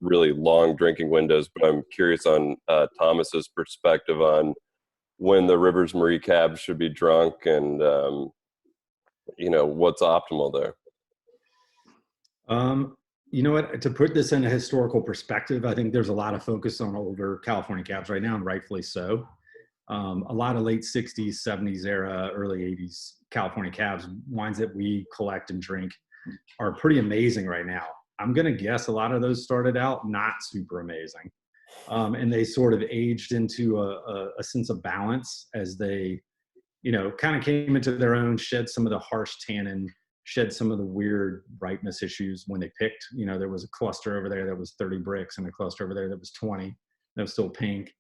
really long drinking windows, but I'm curious on Thomas's perspective on when the Rivers Marie Cab should be drunk and, you know, what's optimal there. You know what, to put this in a historical perspective, I think there's a lot of focus on older California cabs right now, and rightfully so. A lot of late 60s, 70s era, early 80s California cabs, wines that we collect and drink, are pretty amazing right now. I'm going to guess a lot of those started out not super amazing. And they sort of aged into a sense of balance as they, you know, kind of came into their own, shed some of the harsh tannin, shed some of the weird ripeness issues when they picked. You know, there was a cluster over there that was 30 bricks and a cluster over there that was 20. That was still pink.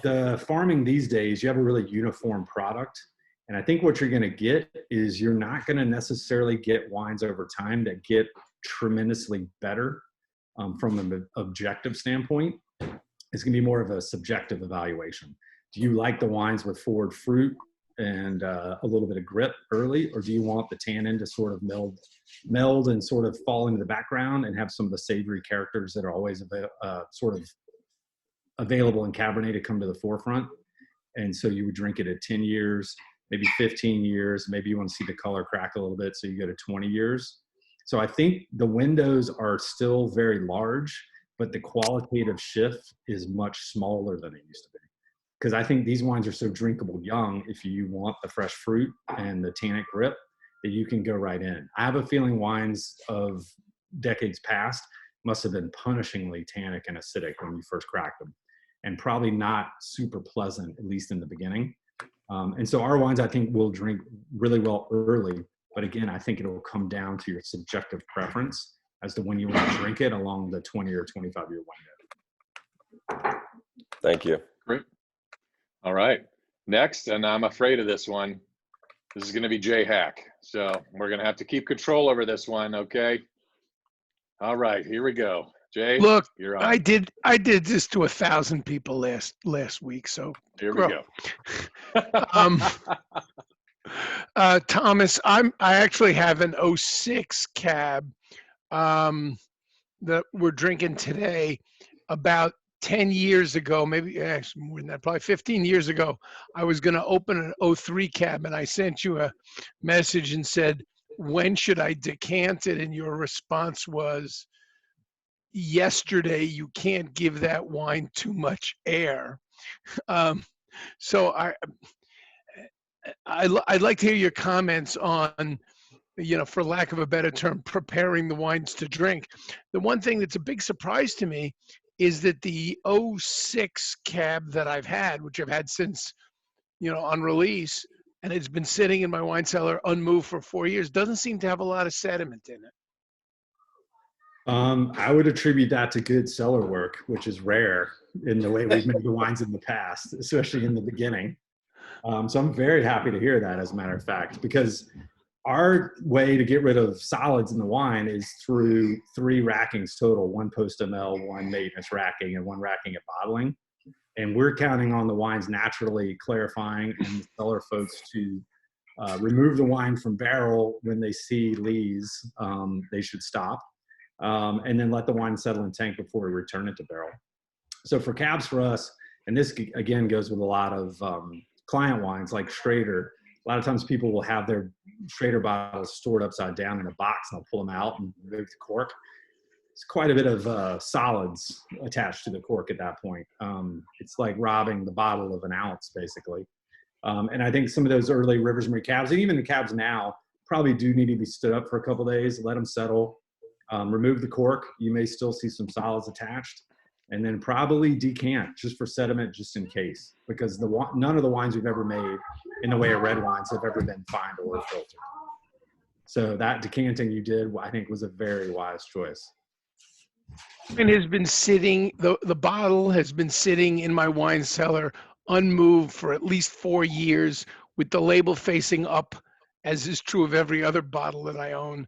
The farming these days, you have a really uniform product. And I think what you're going to get is you're not going to necessarily get wines over time that get tremendously better from an objective standpoint. It's going to be more of a subjective evaluation. Do you like the wines with forward fruit and a little bit of grip early, or do you want the tannin to sort of meld and sort of fall into the background and have some of the savory characters that are always sort of available in Cabernet to come to the forefront? And so you would drink it at 10 years, maybe 15 years, maybe you want to see the color crack a little bit, so you go to 20 years. So I think the windows are still very large, but the qualitative shift is much smaller than it used to be. Because I think these wines are so drinkable young, if you want the fresh fruit and the tannic grip, that you can go right in. I have a feeling wines of decades past must have been punishingly tannic and acidic when you first cracked them, and probably not super pleasant, at least in the beginning. And so our wines, I think, will drink really well early. But again, I think it'll come down to your subjective preference as to when you want to drink it along the 20 or 25-year window. Thank you. Great. All right. Next, and I'm afraid of this one. This is going to be Jay Hack. So we're going to have to keep control over this one, okay? All right, here we go. Jay, look, you're on. I did this to 1,000 people last week, so here we go. Thomas, I actually have an 06 cab that we're drinking today. About 10 years ago, maybe actually more than that, probably 15 years ago, I was going to open an 03 cab, and I sent you a message and said, when should I decant it? And your response was, yesterday. You can't give that wine too much air. So I'd like to hear your comments on, you know, for lack of a better term, preparing the wines to drink. The one thing that's a big surprise to me is that the 06 cab that I've had, which I've had since, you know, on release, and it's been sitting in my wine cellar unmoved for 4 years, doesn't seem to have a lot of sediment in it. I would attribute that to good cellar work, which is rare in the way we've made the wines in the past, especially in the beginning. So I'm very happy to hear that, as a matter of fact, because our way to get rid of solids in the wine is through 3 rackings total: 1 post ML, 1 maintenance racking, and 1 racking at bottling. And we're counting on the wines naturally clarifying, and the cellar folks to remove the wine from barrel when they see lees. They should stop. And then let the wine settle in tank before we return it to barrel. So for cabs for us, and this again goes with a lot of client wines like Schrader, a lot of times people will have their Schrader bottles stored upside down in a box, and they'll pull them out and remove the cork. It's quite a bit of solids attached to the cork at that point. It's like robbing the bottle of an ounce, basically. And I think some of those early Rivers Marie cabs, and even the cabs now, probably do need to be stood up for a couple of days, let them settle, remove the cork. You may still see some solids attached, and then probably decant just for sediment, just in case, because none of the wines we've ever made in the way of red wines have ever been fined or filtered. So that decanting you did, I think, was a very wise choice. And has been sitting, the bottle has been sitting in my wine cellar unmoved for at least 4 years with the label facing up, as is true of every other bottle that I own.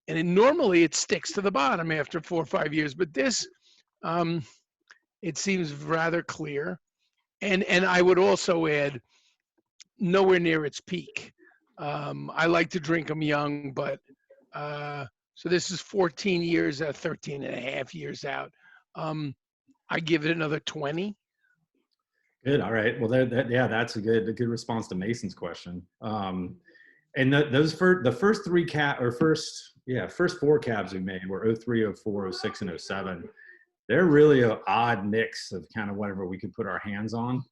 And normally it sticks to the bottom after 4 or 5 years, but this, it seems rather clear. And I would also add, nowhere near its peak. I like to drink them young, but so this is 14 years, 13 and a half years out. I give it another 20. Good. All right. Well, yeah, that's a good response to Mason's question. And the first four cabs we made were 03, 04, 06, and 07. They're really an odd mix of kind of whatever we could put our hands on.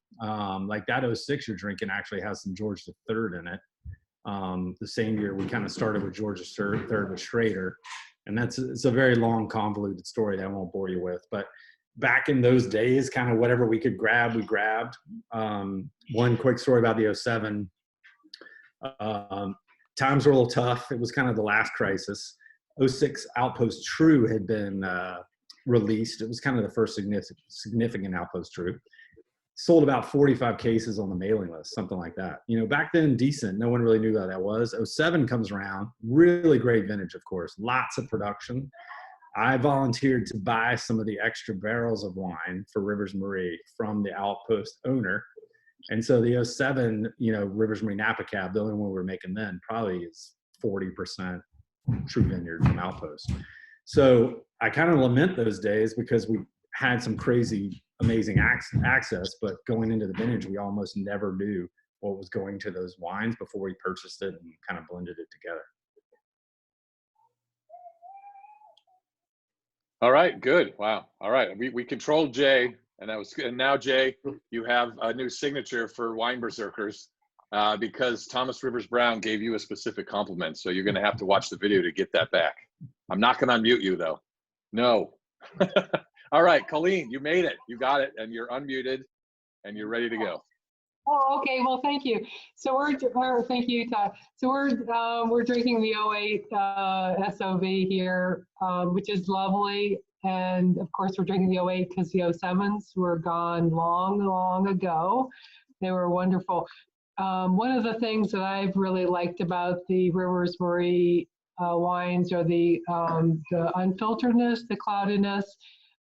Like that 06 you're drinking actually has some George III in it. The same year we kind of started with George III with Schrader, and it's a very long, convoluted story that I won't bore you with. But back in those days, kind of whatever we could grab, we grabbed. One quick story about the 07. Times were a little tough. It was kind of the last crisis. 06 Outpost True had been released. It was kind of the first significant Outpost True. Sold about 45 cases on the mailing list, something like that. You know, back then, decent. No one really knew how that was. 07 comes around, really great vintage, of course. Lots of production. I volunteered to buy some of the extra barrels of wine for Rivers Marie from the Outpost owner. And so the 07, Rivers Marie Napa Cab, the only one we were making then, probably is 40% True Vineyard from Outpost. So I kind of lament those days because we had some crazy, amazing access, but going into the vintage, we almost never knew what was going to those wines before we purchased it and kind of blended it together. All right, good. Wow. All right, we controlled Jay, and now Jay, you have a new signature for Wine Berserkers because Thomas Rivers Brown gave you a specific compliment. So you're going to have to watch the video to get that back. I'm not going to unmute you though. No. All right, Colleen, you made it. You got it, and you're unmuted, and you're ready to go. Oh, okay. Well, thank you. So thank you, Todd. So we're drinking the 08 SOV here, which is lovely, and of course we're drinking the 08 because the 07s were gone long ago. They were wonderful. One of the things that I've really liked about the Rivers Marie wines are the unfilteredness, the cloudiness,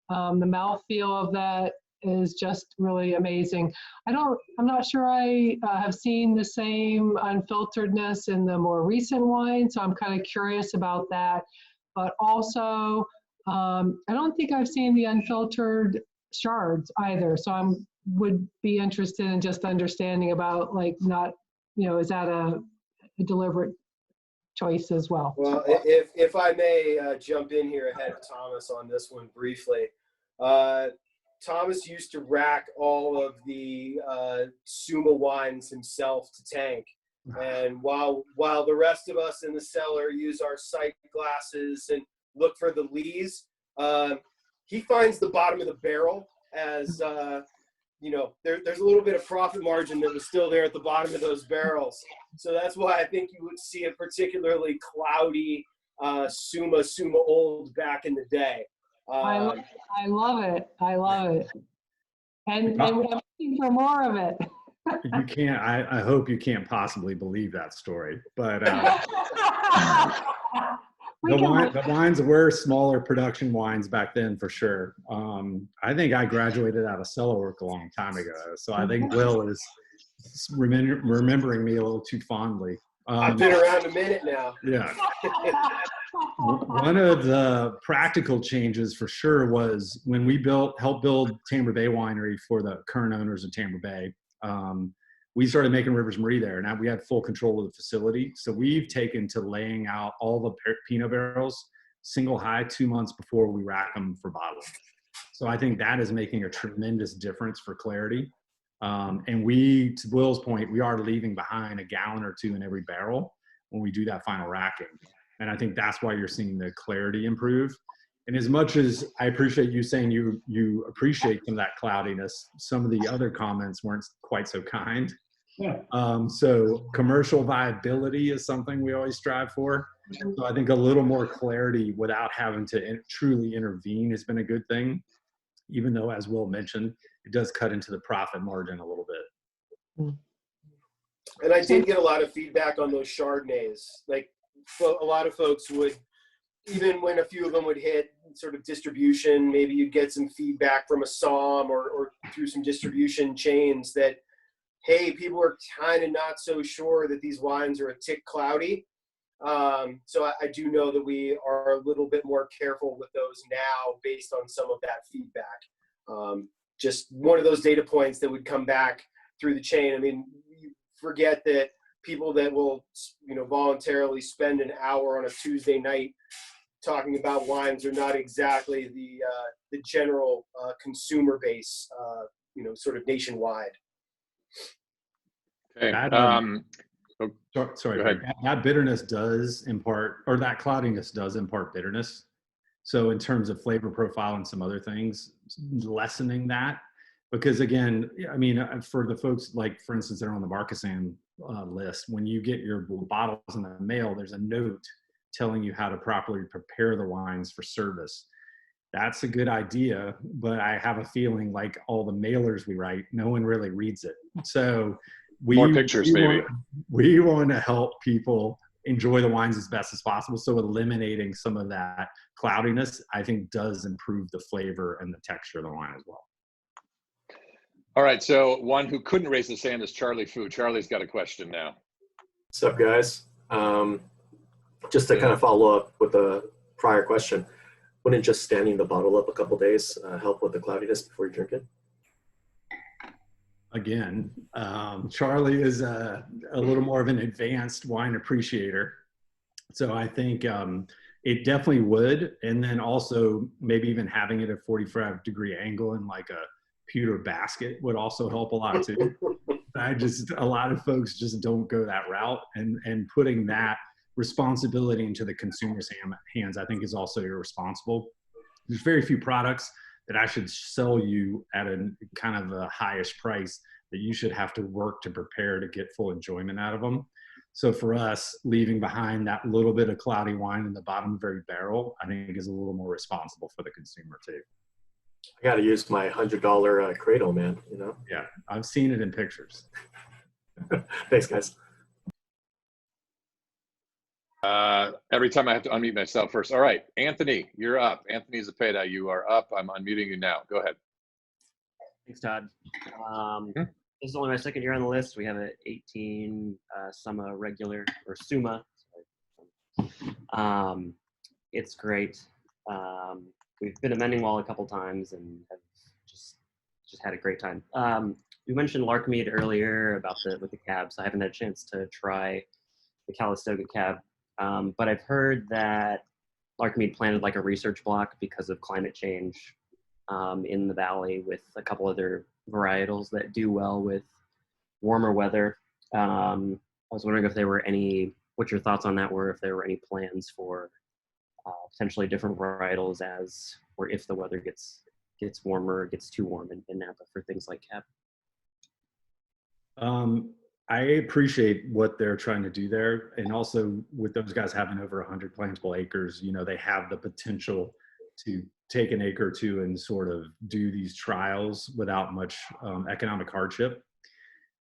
the mouthfeel of that is just really amazing. I'm not sure I have seen the same unfilteredness in the more recent wines, so I'm kind of curious about that. But also, I don't think I've seen the unfiltered shards either, so I would be interested in just understanding about, like, not, is that a deliberate choice as well? Well, if I may jump in here ahead of Thomas on this one briefly. Thomas used to rack all of the Suma wines himself to tank. And while the rest of us in the cellar use our sight glasses and look for the lees, he finds the bottom of the barrel as, there's a little bit of profit margin that was still there at the bottom of those barrels. So that's why I think you would see a particularly cloudy Suma Old back in the day. I love it. I love it. And I'm looking for more of it. You can't, I hope you can't possibly believe that story, but the wines were smaller production wines back then for sure. I think I graduated out of cellar work a long time ago, so I think Will is remembering me a little too fondly. I've been around a minute now. Yeah. One of the practical changes for sure was when we helped build Tampa Bay Winery for the current owners of Tampa Bay. We started making Rivers Marie there. Now we had full control of the facility. So we've taken to laying out all the Pinot barrels single high 2 months before we rack them for bottling. So I think that is making a tremendous difference for clarity. And we, to Will's point, we are leaving behind a gallon or two in every barrel when we do that final racking. And I think that's why you're seeing the clarity improve. And as much as I appreciate you saying you appreciate some of that cloudiness, some of the other comments weren't quite so kind. Yeah. So commercial viability is something we always strive for. So I think a little more clarity without having to truly intervene has been a good thing, even though, as Will mentioned, it does cut into the profit margin a little bit. And I did get a lot of feedback on those Chardonnays. Like, a lot of folks would, even when a few of them would hit sort of distribution, maybe you'd get some feedback from a SOM or through some distribution chains that, hey, people are kind of not so sure that these wines are a tick cloudy. So I do know that we are a little bit more careful with those now based on some of that feedback. Just one of those data points that would come back through the chain. I mean, you forget that people that will, voluntarily spend an hour on a Tuesday night talking about wines are not exactly the general consumer base, sort of nationwide. Okay. Sorry, go ahead. that bitterness does impart, or that cloudiness does impart bitterness. So in terms of flavor profile and some other things, lessening that, because again, I mean, for the folks, like for instance, that are on the Marquesan list, when you get your bottles in the mail, there's a note telling you how to properly prepare the wines for service. That's a good idea, but I have a feeling like all the mailers we write, no one really reads it. So more pictures, maybe. We want to help people enjoy the wines as best as possible. So eliminating some of that cloudiness, I think, does improve the flavor and the texture of the wine as well. All right. So one who couldn't raise his hand is Charlie Fu. Charlie's got a question now. What's up, guys? Just to kind of follow up with the prior question, wouldn't just standing the bottle up a couple days help with the cloudiness before you drink it? Again, Charlie is a little more of an advanced wine appreciator. So I think it definitely would. And then also maybe even having it at 45-degree angle in like a pewter basket would also help a lot too. A lot of folks just don't go that route, and putting that responsibility into the consumer's hands, I think, is also irresponsible. There's very few products that I should sell you at a kind of a highest price that you should have to work to prepare to get full enjoyment out of them. So for us, leaving behind that little bit of cloudy wine in the bottom of every barrel, I think is a little more responsible for the consumer too. I got to use my $100 cradle, man, Yeah, I've seen it in pictures. Thanks, guys. Every time I have to unmute myself first. All right, Anthony, you're up. Anthony Zepeda, you are up. I'm unmuting you now. Go ahead. Thanks, Todd. This is only my second year on the list. We have an 18 Summa regular, or Summa. It's great. We've been to Mending Wall a couple times and have just had a great time. You mentioned Larkmead earlier about with the cabs. I haven't had a chance to try the Calistoga cab, but I've heard that Larkmead planted like a research block because of climate change in the valley with a couple other varietals that do well with warmer weather. I was wondering if there were what your thoughts on that were, if there were any plans for potentially different varietals or if the weather gets warmer, gets too warm in Napa for things like cab. I appreciate what they're trying to do there. And also with those guys having over 100 plantable acres, they have the potential to take an acre or two and sort of do these trials without much economic hardship.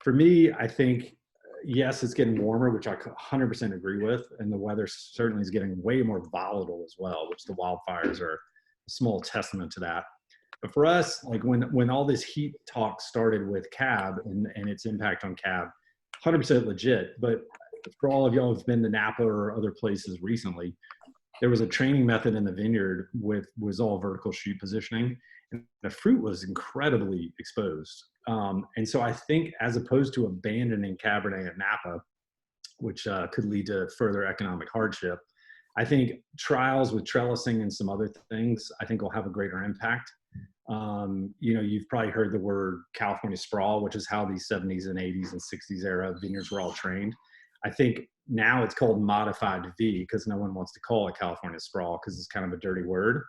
For me, I think, yes, it's getting warmer, which I 100% agree with. And the weather certainly is getting way more volatile as well, which the wildfires are a small testament to that. But for us, like when all this heat talk started with cab and its impact on cab, 100% legit. But for all of y'all who've been to Napa or other places recently, there was a training method in the vineyard was all vertical shoot positioning, and the fruit was incredibly exposed. And so I think as opposed to abandoning Cabernet at Napa, which could lead to further economic hardship, I think trials with trellising and some other things, I think will have a greater impact. You know, you've probably heard the word California sprawl, which is how these 70s and 80s and 60s era vineyards were all trained. I think now it's called modified V because no one wants to call it California sprawl because it's kind of a dirty word.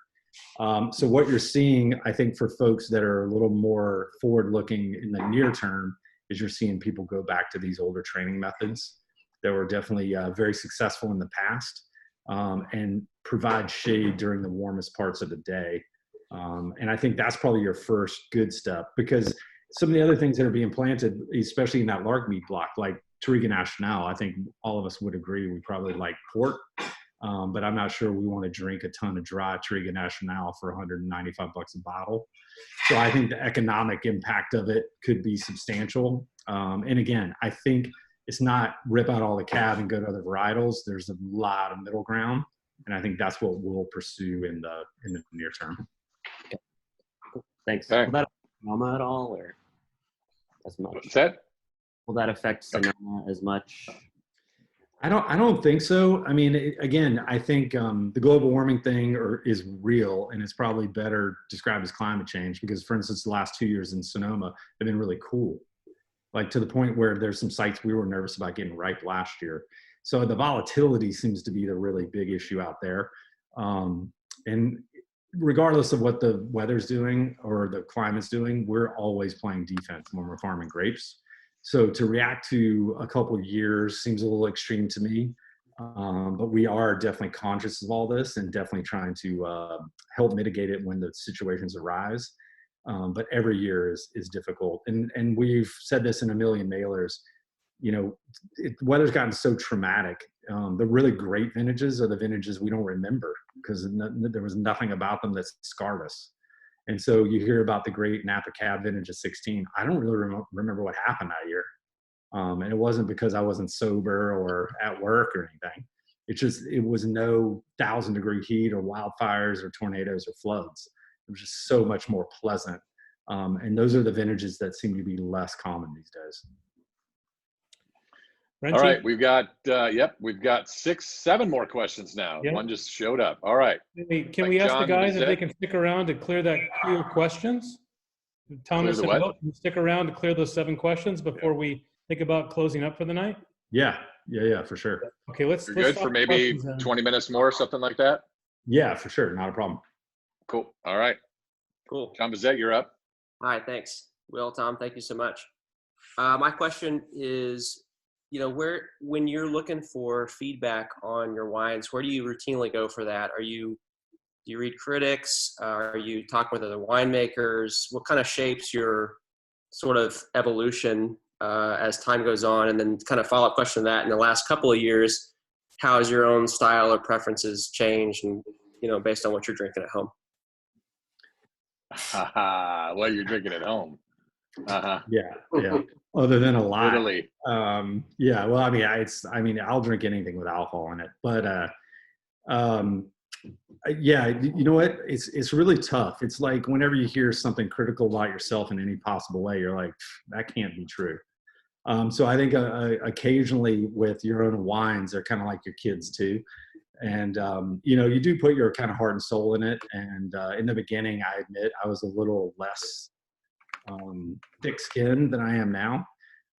So what you're seeing, I think, for folks that are a little more forward-looking in the near term, is you're seeing people go back to these older training methods that were definitely very successful in the past, and provide shade during the warmest parts of the day. And I think that's probably your first good step, because some of the other things that are being planted, especially in that lark meat block, like Touriga Nacional, I think all of us would agree we probably like port. But I'm not sure we want to drink a ton of dry Touriga Nacional for $195 a bottle. So I think the economic impact of it could be substantial. And again, I think it's not rip out all the cab and go to other varietals. There's a lot of middle ground, and I think that's what we'll pursue in the near term. Okay. Cool. Thanks. Okay. Will that affect Sonoma at all, or as much? What's that? Will that affect Sonoma as much? I don't think so. I mean, again, I think the global warming thing is real, and it's probably better described as climate change because, for instance, the last 2 years in Sonoma have been really cool, like to the point where there's some sites we were nervous about getting ripe last year. So the volatility seems to be the really big issue out there. And regardless of what the weather's doing or the climate's doing, we're always playing defense when we're farming grapes. So to react to a couple of years seems a little extreme to me, but we are definitely conscious of all this and definitely trying to help mitigate it when the situations arise. But every year is difficult. And we've said this in a million mailers, you know, weather's gotten so traumatic. The really great vintages are the vintages we don't remember because there was nothing about them that scarred us. And so you hear about the great Napa Cab vintage of 16. I don't really remember what happened that year. And it wasn't because I wasn't sober or at work or anything. It was no 1,000-degree heat or wildfires or tornadoes or floods. It was just so much more pleasant. And those are the vintages that seem to be less common these days. Renty? All right, we've got 7 more questions now. Yep. One just showed up. All right. Hey, can we ask the guys if they can stick around to clear that queue of questions? Thomas and Will, can you stick around to clear those 7 questions before we think about closing up for the night? Yeah, for sure. Okay, let's good for maybe 20 minutes more, something like that? Yeah, for sure. Not a problem. Cool. All right. Cool. John Bazette, you're up. All right, thanks. Will, Tom, thank you so much. My question is, you know, when you're looking for feedback on your wines, where do you routinely go for that? Do you read critics? Are you talking with other winemakers? What kind of shapes your sort of evolution as time goes on? And then kind of follow-up question to that, in the last couple of years, how has your own style or preferences changed, and, you know, based on what you're drinking at home? What you're drinking at home. Yeah. Other than a lot. Literally. Yeah. Well, I mean, I'll drink anything with alcohol in it, but yeah, you know what? It's really tough. It's like whenever you hear something critical about yourself in any possible way, you're like, that can't be true. So I think occasionally with your own wines, they're kind of like your kids too. And, you know, you do put your kind of heart and soul in it. And in the beginning, I admit I was a little less thick-skinned than I am now.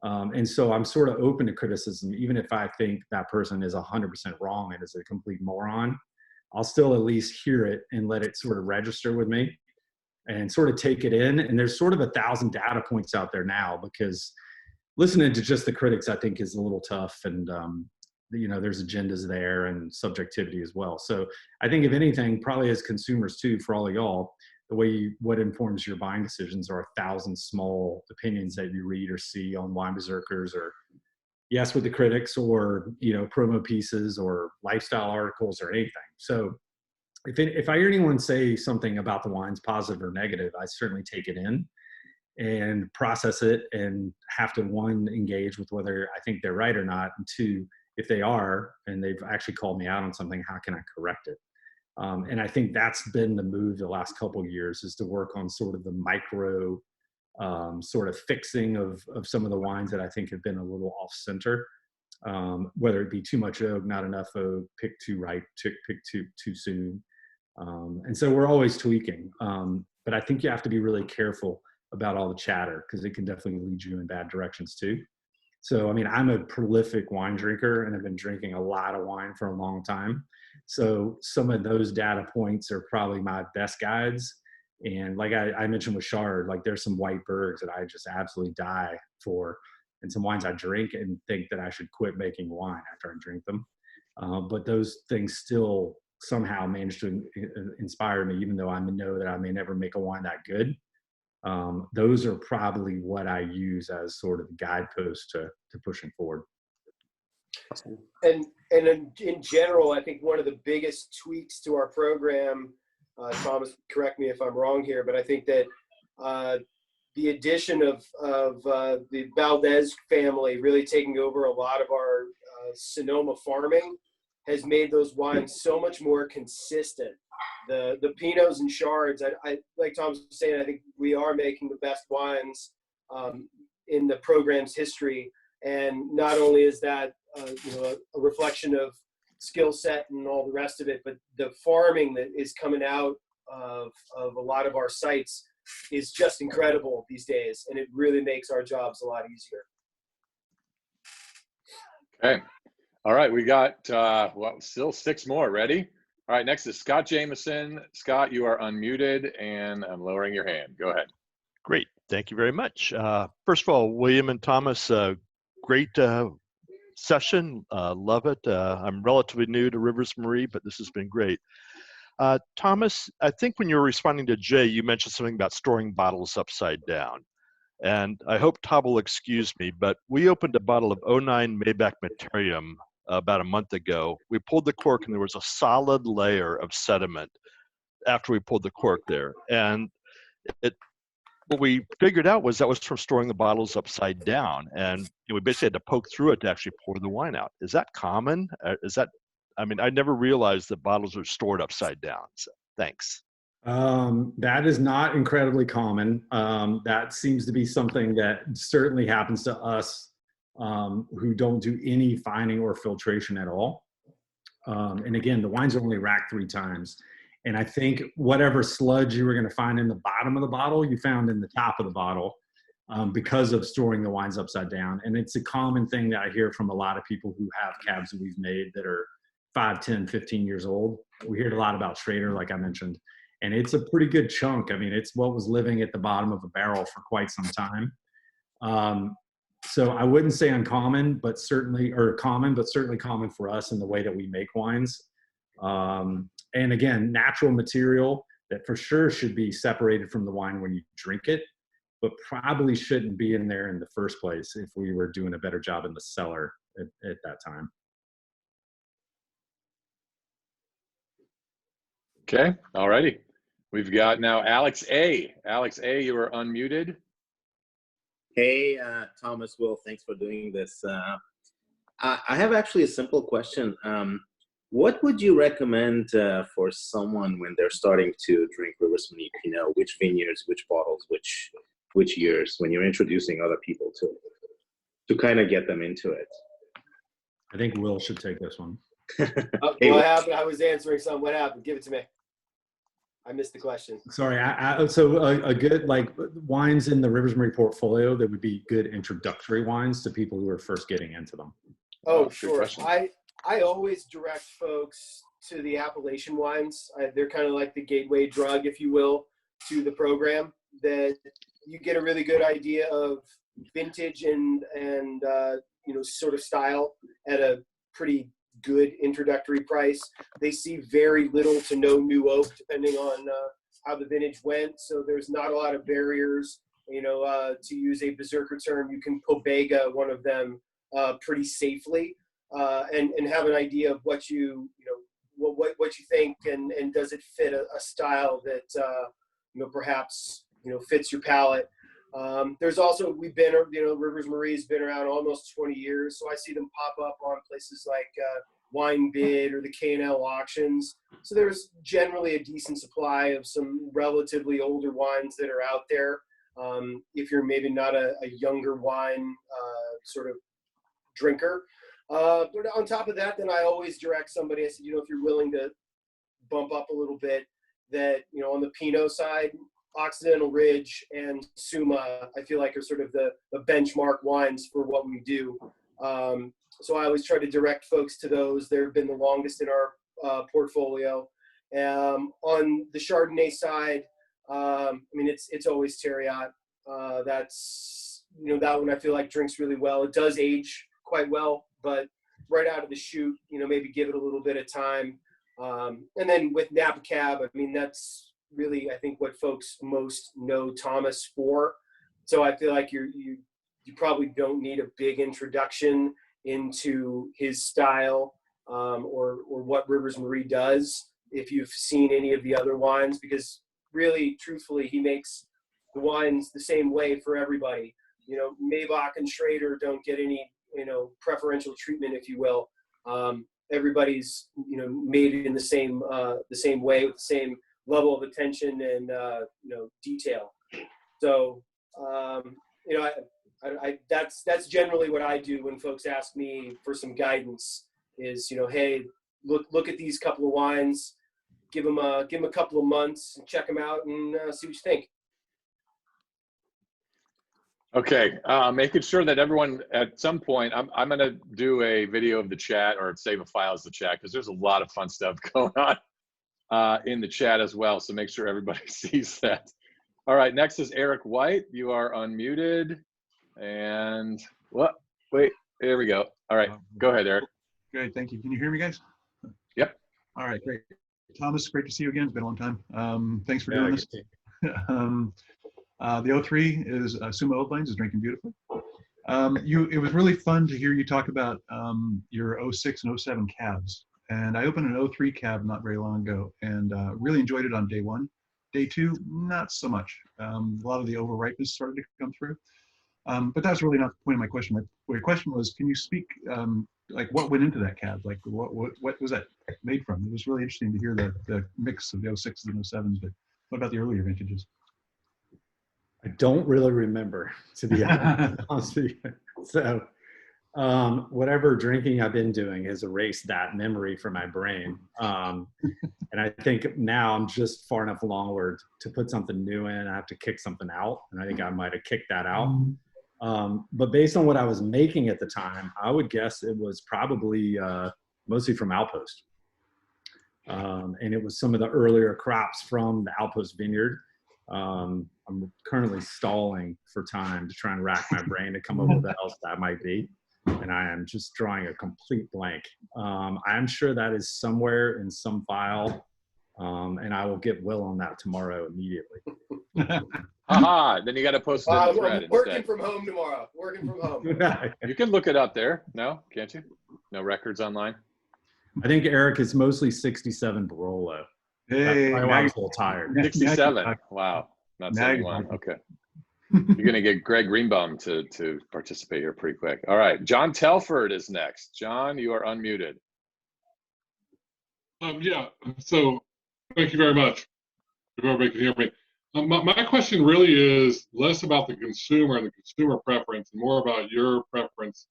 And so I'm sort of open to criticism, even if I think that person is 100% wrong and is a complete moron. I'll still at least hear it and let it sort of register with me and sort of take it in. And there's sort of 1,000 data points out there now, because listening to just the critics, I think, is a little tough. And, you know, there's agendas there and subjectivity as well. So I think if anything, probably as consumers too, for all of y'all, what informs your buying decisions are 1,000 small opinions that you read or see on Wine Berserkers, or yes, with the critics, or, you know, promo pieces or lifestyle articles or anything. So if I hear anyone say something about the wines, positive or negative, I certainly take it in and process it and have to, 1, engage with whether I think they're right or not, and 2, if they are and they've actually called me out on something, how can I correct it? And I think that's been the move the last couple of years, is to work on sort of the micro sort of fixing of some of the wines that I think have been a little off center, whether it be too much oak, not enough oak, pick too ripe, pick too soon. And so we're always tweaking. But I think you have to be really careful about all the chatter because it can definitely lead you in bad directions too. So, I mean, I'm a prolific wine drinker and I've been drinking a lot of wine for a long time. So some of those data points are probably my best guides. And like I mentioned with Chard, like there's some white bergs that I just absolutely die for, and some wines I drink and think that I should quit making wine after I drink them. But those things still somehow manage to inspire me, even though I know that I may never make a wine that good. Those are probably what I use as sort of guideposts to pushing forward. And in general, I think one of the biggest tweaks to our program, Thomas, correct me if I'm wrong here, but I think that the addition of the Valdez family really taking over a lot of our Sonoma farming has made those wines so much more consistent. The Pinots and Chards, I like Tom was saying, I think we are making the best wines in the program's history. And not only is that a reflection of skill set and all the rest of it, but the farming that is coming out of a lot of our sites is just incredible these days, and it really makes our jobs a lot easier. Okay. All right, we got still 6 more. Ready? All right, next is Scott Jameson. Scott, you are unmuted, and I'm lowering your hand. Go ahead. Great. Thank you very much. First of all, William and Thomas, great session. Love it. I'm relatively new to Rivers Marie, but this has been great. Thomas, I think when you were responding to Jay, you mentioned something about storing bottles upside down. And I hope Todd will excuse me, but we opened a bottle of 09 Maybach Materium about a month ago. We pulled the cork and there was a solid layer of sediment after we pulled the cork there. And what we figured out was that was from storing the bottles upside down. And we basically had to poke through it to actually pour the wine out. Is that common? I mean, I never realized that bottles are stored upside down. So, thanks. That is not incredibly common. That seems to be something that certainly happens to us who don't do any fining or filtration at all. And again, the wines are only racked 3 times. And I think whatever sludge you were going to find in the bottom of the bottle, you found in the top of the bottle because of storing the wines upside down. And it's a common thing that I hear from a lot of people who have cabs that we've made that are 5, 10, 15 years old. We heard a lot about Schrader, like I mentioned. And it's a pretty good chunk. I mean, it's what was living at the bottom of a barrel for quite some time. So I wouldn't say uncommon, but certainly, or common, but certainly common for us in the way that we make wines. And again, natural material that for sure should be separated from the wine when you drink it, but probably shouldn't be in there in the first place if we were doing a better job in the cellar at that time. Okay, all righty. We've got now Alex A. Alex A, you are unmuted. Hey, Thomas, Will, thanks for doing this. I have actually a simple question. What would you recommend for someone when they're starting to drink Rivers Marie Pinot? Which vineyards, which bottles, which years, when you're introducing other people to kind of get them into it? I think Will should take this one. What happened? I was answering something. What happened? Give it to me. I missed the question. Sorry. So a good, like, wines in the Rivers Marie portfolio that would be good introductory wines to people who are first getting into them. Oh, sure. I always direct folks to the Appalachian wines. They're kind of like the gateway drug, if you will, to the program, that you get a really good idea of vintage and sort of style at a pretty good introductory price. They see very little to no new oak, depending on how the vintage went. So there's not a lot of barriers. To use a Berserker term, you can pobega one of them pretty safely. And have an idea of what you think and does it fit a style that perhaps fits your palate. There's also Rivers Marie's been around almost 20 years, so I see them pop up on places like Wine Bid or the K&L auctions. So there's generally a decent supply of some relatively older wines that are out there. If you're maybe not a younger wine sort of drinker. But on top of that, then I always direct somebody. I said, if you're willing to bump up a little bit, that on the Pinot side, Occidental Ridge and Suma, I feel like, are sort of the benchmark wines for what we do. So I always try to direct folks to those. They've been the longest in our portfolio. On the Chardonnay side, I mean, it's always Terriot. That's, you know, that one I feel like drinks really well. It does age quite well, but right out of the chute, you know, maybe give it a little bit of time. And then with Napa Cab, I mean, that's really, I think, what folks most know Thomas for. So I feel like you probably don't need a big introduction into his style or what Rivers Marie does if you've seen any of the other wines, because really, truthfully, he makes the wines the same way for everybody. You know, Maybach and Schrader don't get any, you know, preferential treatment, if you will. Everybody's, you know, made in the same way with the same level of attention and you know, detail. So you know, that's generally what I do when folks ask me for some guidance. Is, you know, hey, look at these couple of wines, give them a couple of months, and check them out, and see what you think. Okay, making sure that everyone at some point, I'm going to do a video of the chat or save a file as the chat, because there's a lot of fun stuff going on in the chat as well. So make sure everybody sees that. All right, next is Eric White. You are unmuted. And what? Wait, there we go. All right, go ahead, Eric. Great, thank you. Can you hear me, guys? Yep. All right, great. Thomas, great to see you again. It's been a long time. Thanks for doing this. The 03 is Suma Old Lanes is drinking beautifully. It was really fun to hear you talk about your 06 and 07 cabs. And I opened an 03 cab not very long ago, and really enjoyed it on day one. Day two, not so much. A lot of the overripeness started to come through. But that's really not the point of my question. My question was, can you speak, like, what went into that cab? Like, what was that made from? It was really interesting to hear the mix of the 06s and 07s, but what about the earlier vintages? I don't really remember, to be honest with you. So whatever drinking I've been doing has erased that memory from my brain. And I think now I'm just far enough along to put something new in. I have to kick something out. And I think I might have kicked that out. But based on what I was making at the time, I would guess it was probably mostly from Outpost. And it was some of the earlier crops from the Outpost vineyard. I'm currently stalling for time to try and rack my brain to come up with what else that might be. And I am just drawing a complete blank. I'm sure that is somewhere in some file. And I will get Will on that tomorrow immediately. Aha, then you got to post it in the thread I'm working instead. from home tomorrow. Working from home. You can look it up there. No, can't you? No records online? I think Eric is mostly 67 Barolo. Hey, I was a little tired. 67. Wow. Not 71. Okay. You're going to get Greg Greenbaum to participate here pretty quick. All right. John Telford is next. John, you are unmuted. Yeah. So thank you very much. If everybody can hear me. My question really is less about the consumer and the consumer preference and more about your preference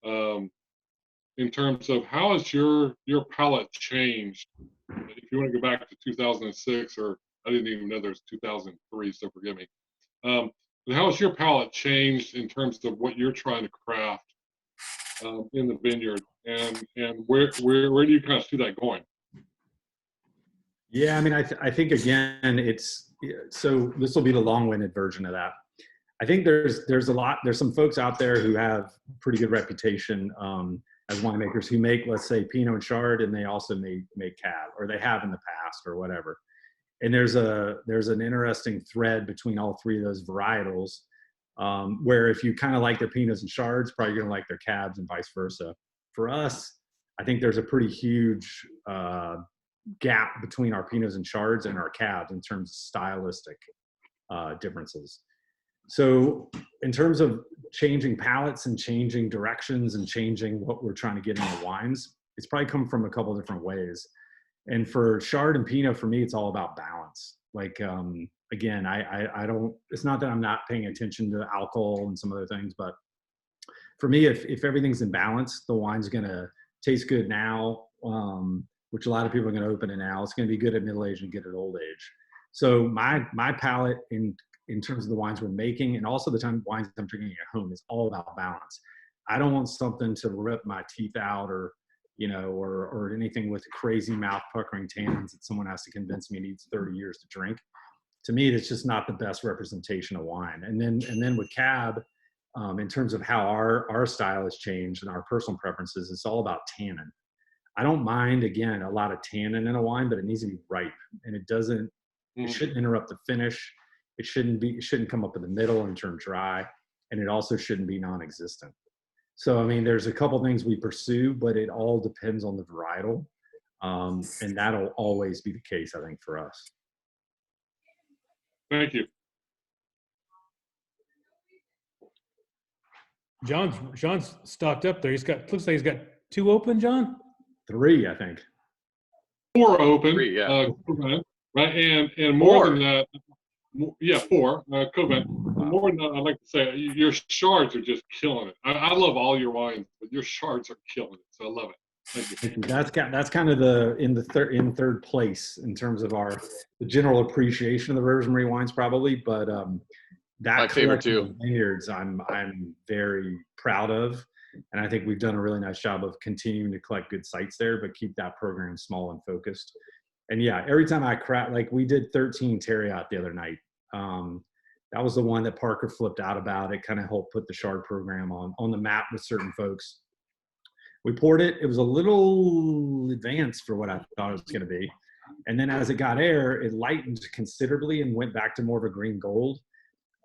in terms of how has your palate changed? If you want to go back to 2006, or I didn't even know there's 2003, so forgive me. But how has your palate changed in terms of what you're trying to craft in the vineyard, and where do you kind of see that going? Yeah, I mean, I think again, so this will be the long-winded version of that. I think there's some folks out there who have pretty good reputation as winemakers who make, let's say, Pinot and Chard, and they also make Cab, or they have in the past, or whatever. And there's an interesting thread between all three of those varietals, where if you kind of like their Pinots and Chards, probably going to like their Cabs and vice versa. For us, I think there's a pretty huge gap between our Pinots and Chards and our Cabs in terms of stylistic differences. So in terms of changing palates and changing directions and changing what we're trying to get in the wines, it's probably come from a couple different ways. And for Chard and Pinot, for me, it's all about balance. Like, again, I don't, it's not that I'm not paying attention to alcohol and some other things, but for me, if everything's in balance, the wine's going to taste good now, which a lot of people are going to open it now. It's going to be good at middle age and good at old age. So my palate in terms of the wines we're making, and also the time wines I'm drinking at home, is all about balance. I don't want something to rip my teeth out, or or anything with crazy mouth puckering tannins that someone has to convince me needs 30 years to drink. To me, that's just not the best representation of wine. And then with Cab, in terms of how our style has changed and our personal preferences, it's all about tannin. I don't mind, again, a lot of tannin in a wine, but it needs to be ripe, and it shouldn't interrupt the finish. It shouldn't come up in the middle and turn dry, and it also shouldn't be non-existent. So, I mean, there's a couple things we pursue, but it all depends on the varietal, and that'll always be the case, I think, for us. Thank you. John's stocked up there. Looks like he's got 2 open, John? 3, I think. 4 open. 3, yeah. Right, and more than that, yeah, 4. Covent. More than that, I'd like to say your shards are just killing it. I love all your wines, but your shards are killing it. So I love it. Thank you. That's kind of in third place in terms of the general appreciation of the Rivers Marie wines, probably. But that my favorite too. Vineyards, I'm very proud of, and I think we've done a really nice job of continuing to collect good sites there, but keep that program small and focused. And yeah, every time like we did 13 Terriot the other night. That was the one that Parker flipped out about. It kind of helped put the Chard program on the map with certain folks. We poured it. It was a little advanced for what I thought it was going to be. And then as it got air, it lightened considerably and went back to more of a green gold.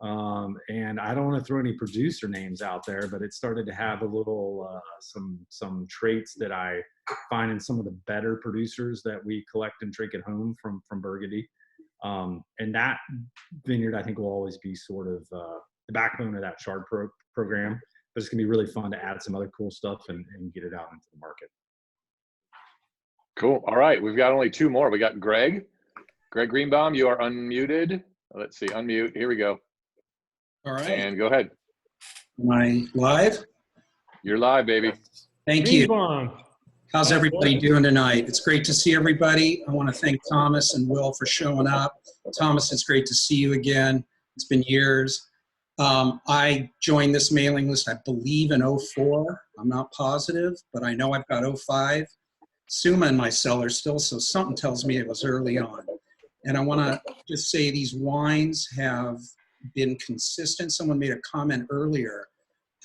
And I don't want to throw any producer names out there, but it started to have a little, some traits that I find in some of the better producers that we collect and drink at home from Burgundy. And that vineyard, I think, will always be sort of the backbone of that Chard program. But it's going to be really fun to add some other cool stuff and get it out into the market. Cool. All right. We've got only 2 more. We got Greg. Greg Greenbaum, you are unmuted. Let's see. Unmute. Here we go. All right. And go ahead. Am I live? You're live, baby. Thank you. How's everybody doing tonight? It's great to see everybody. I want to thank Thomas and Will for showing up. Thomas, it's great to see you again. It's been years. I joined this mailing list, I believe, in 04. I'm not positive, but I know I've got 05. Suma in my cellar still, so something tells me it was early on. And I want to just say these wines have been consistent. Someone made a comment earlier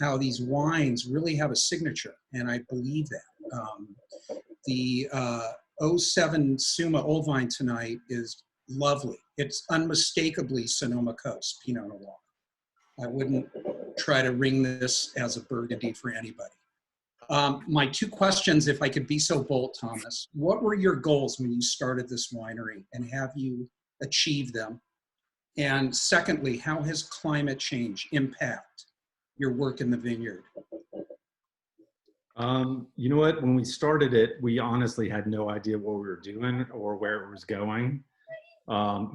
how these wines really have a signature, and I believe that. The 07 Suma Old Vine tonight is lovely. It's unmistakably Sonoma Coast Pinot Noir. I wouldn't try to ring this as a Burgundy for anybody. My 2 questions, if I could be so bold, Thomas. What were your goals when you started this winery, and have you achieved them? And secondly, how has climate change impact your work in the vineyard? You know what? When we started it, we honestly had no idea what we were doing or where it was going.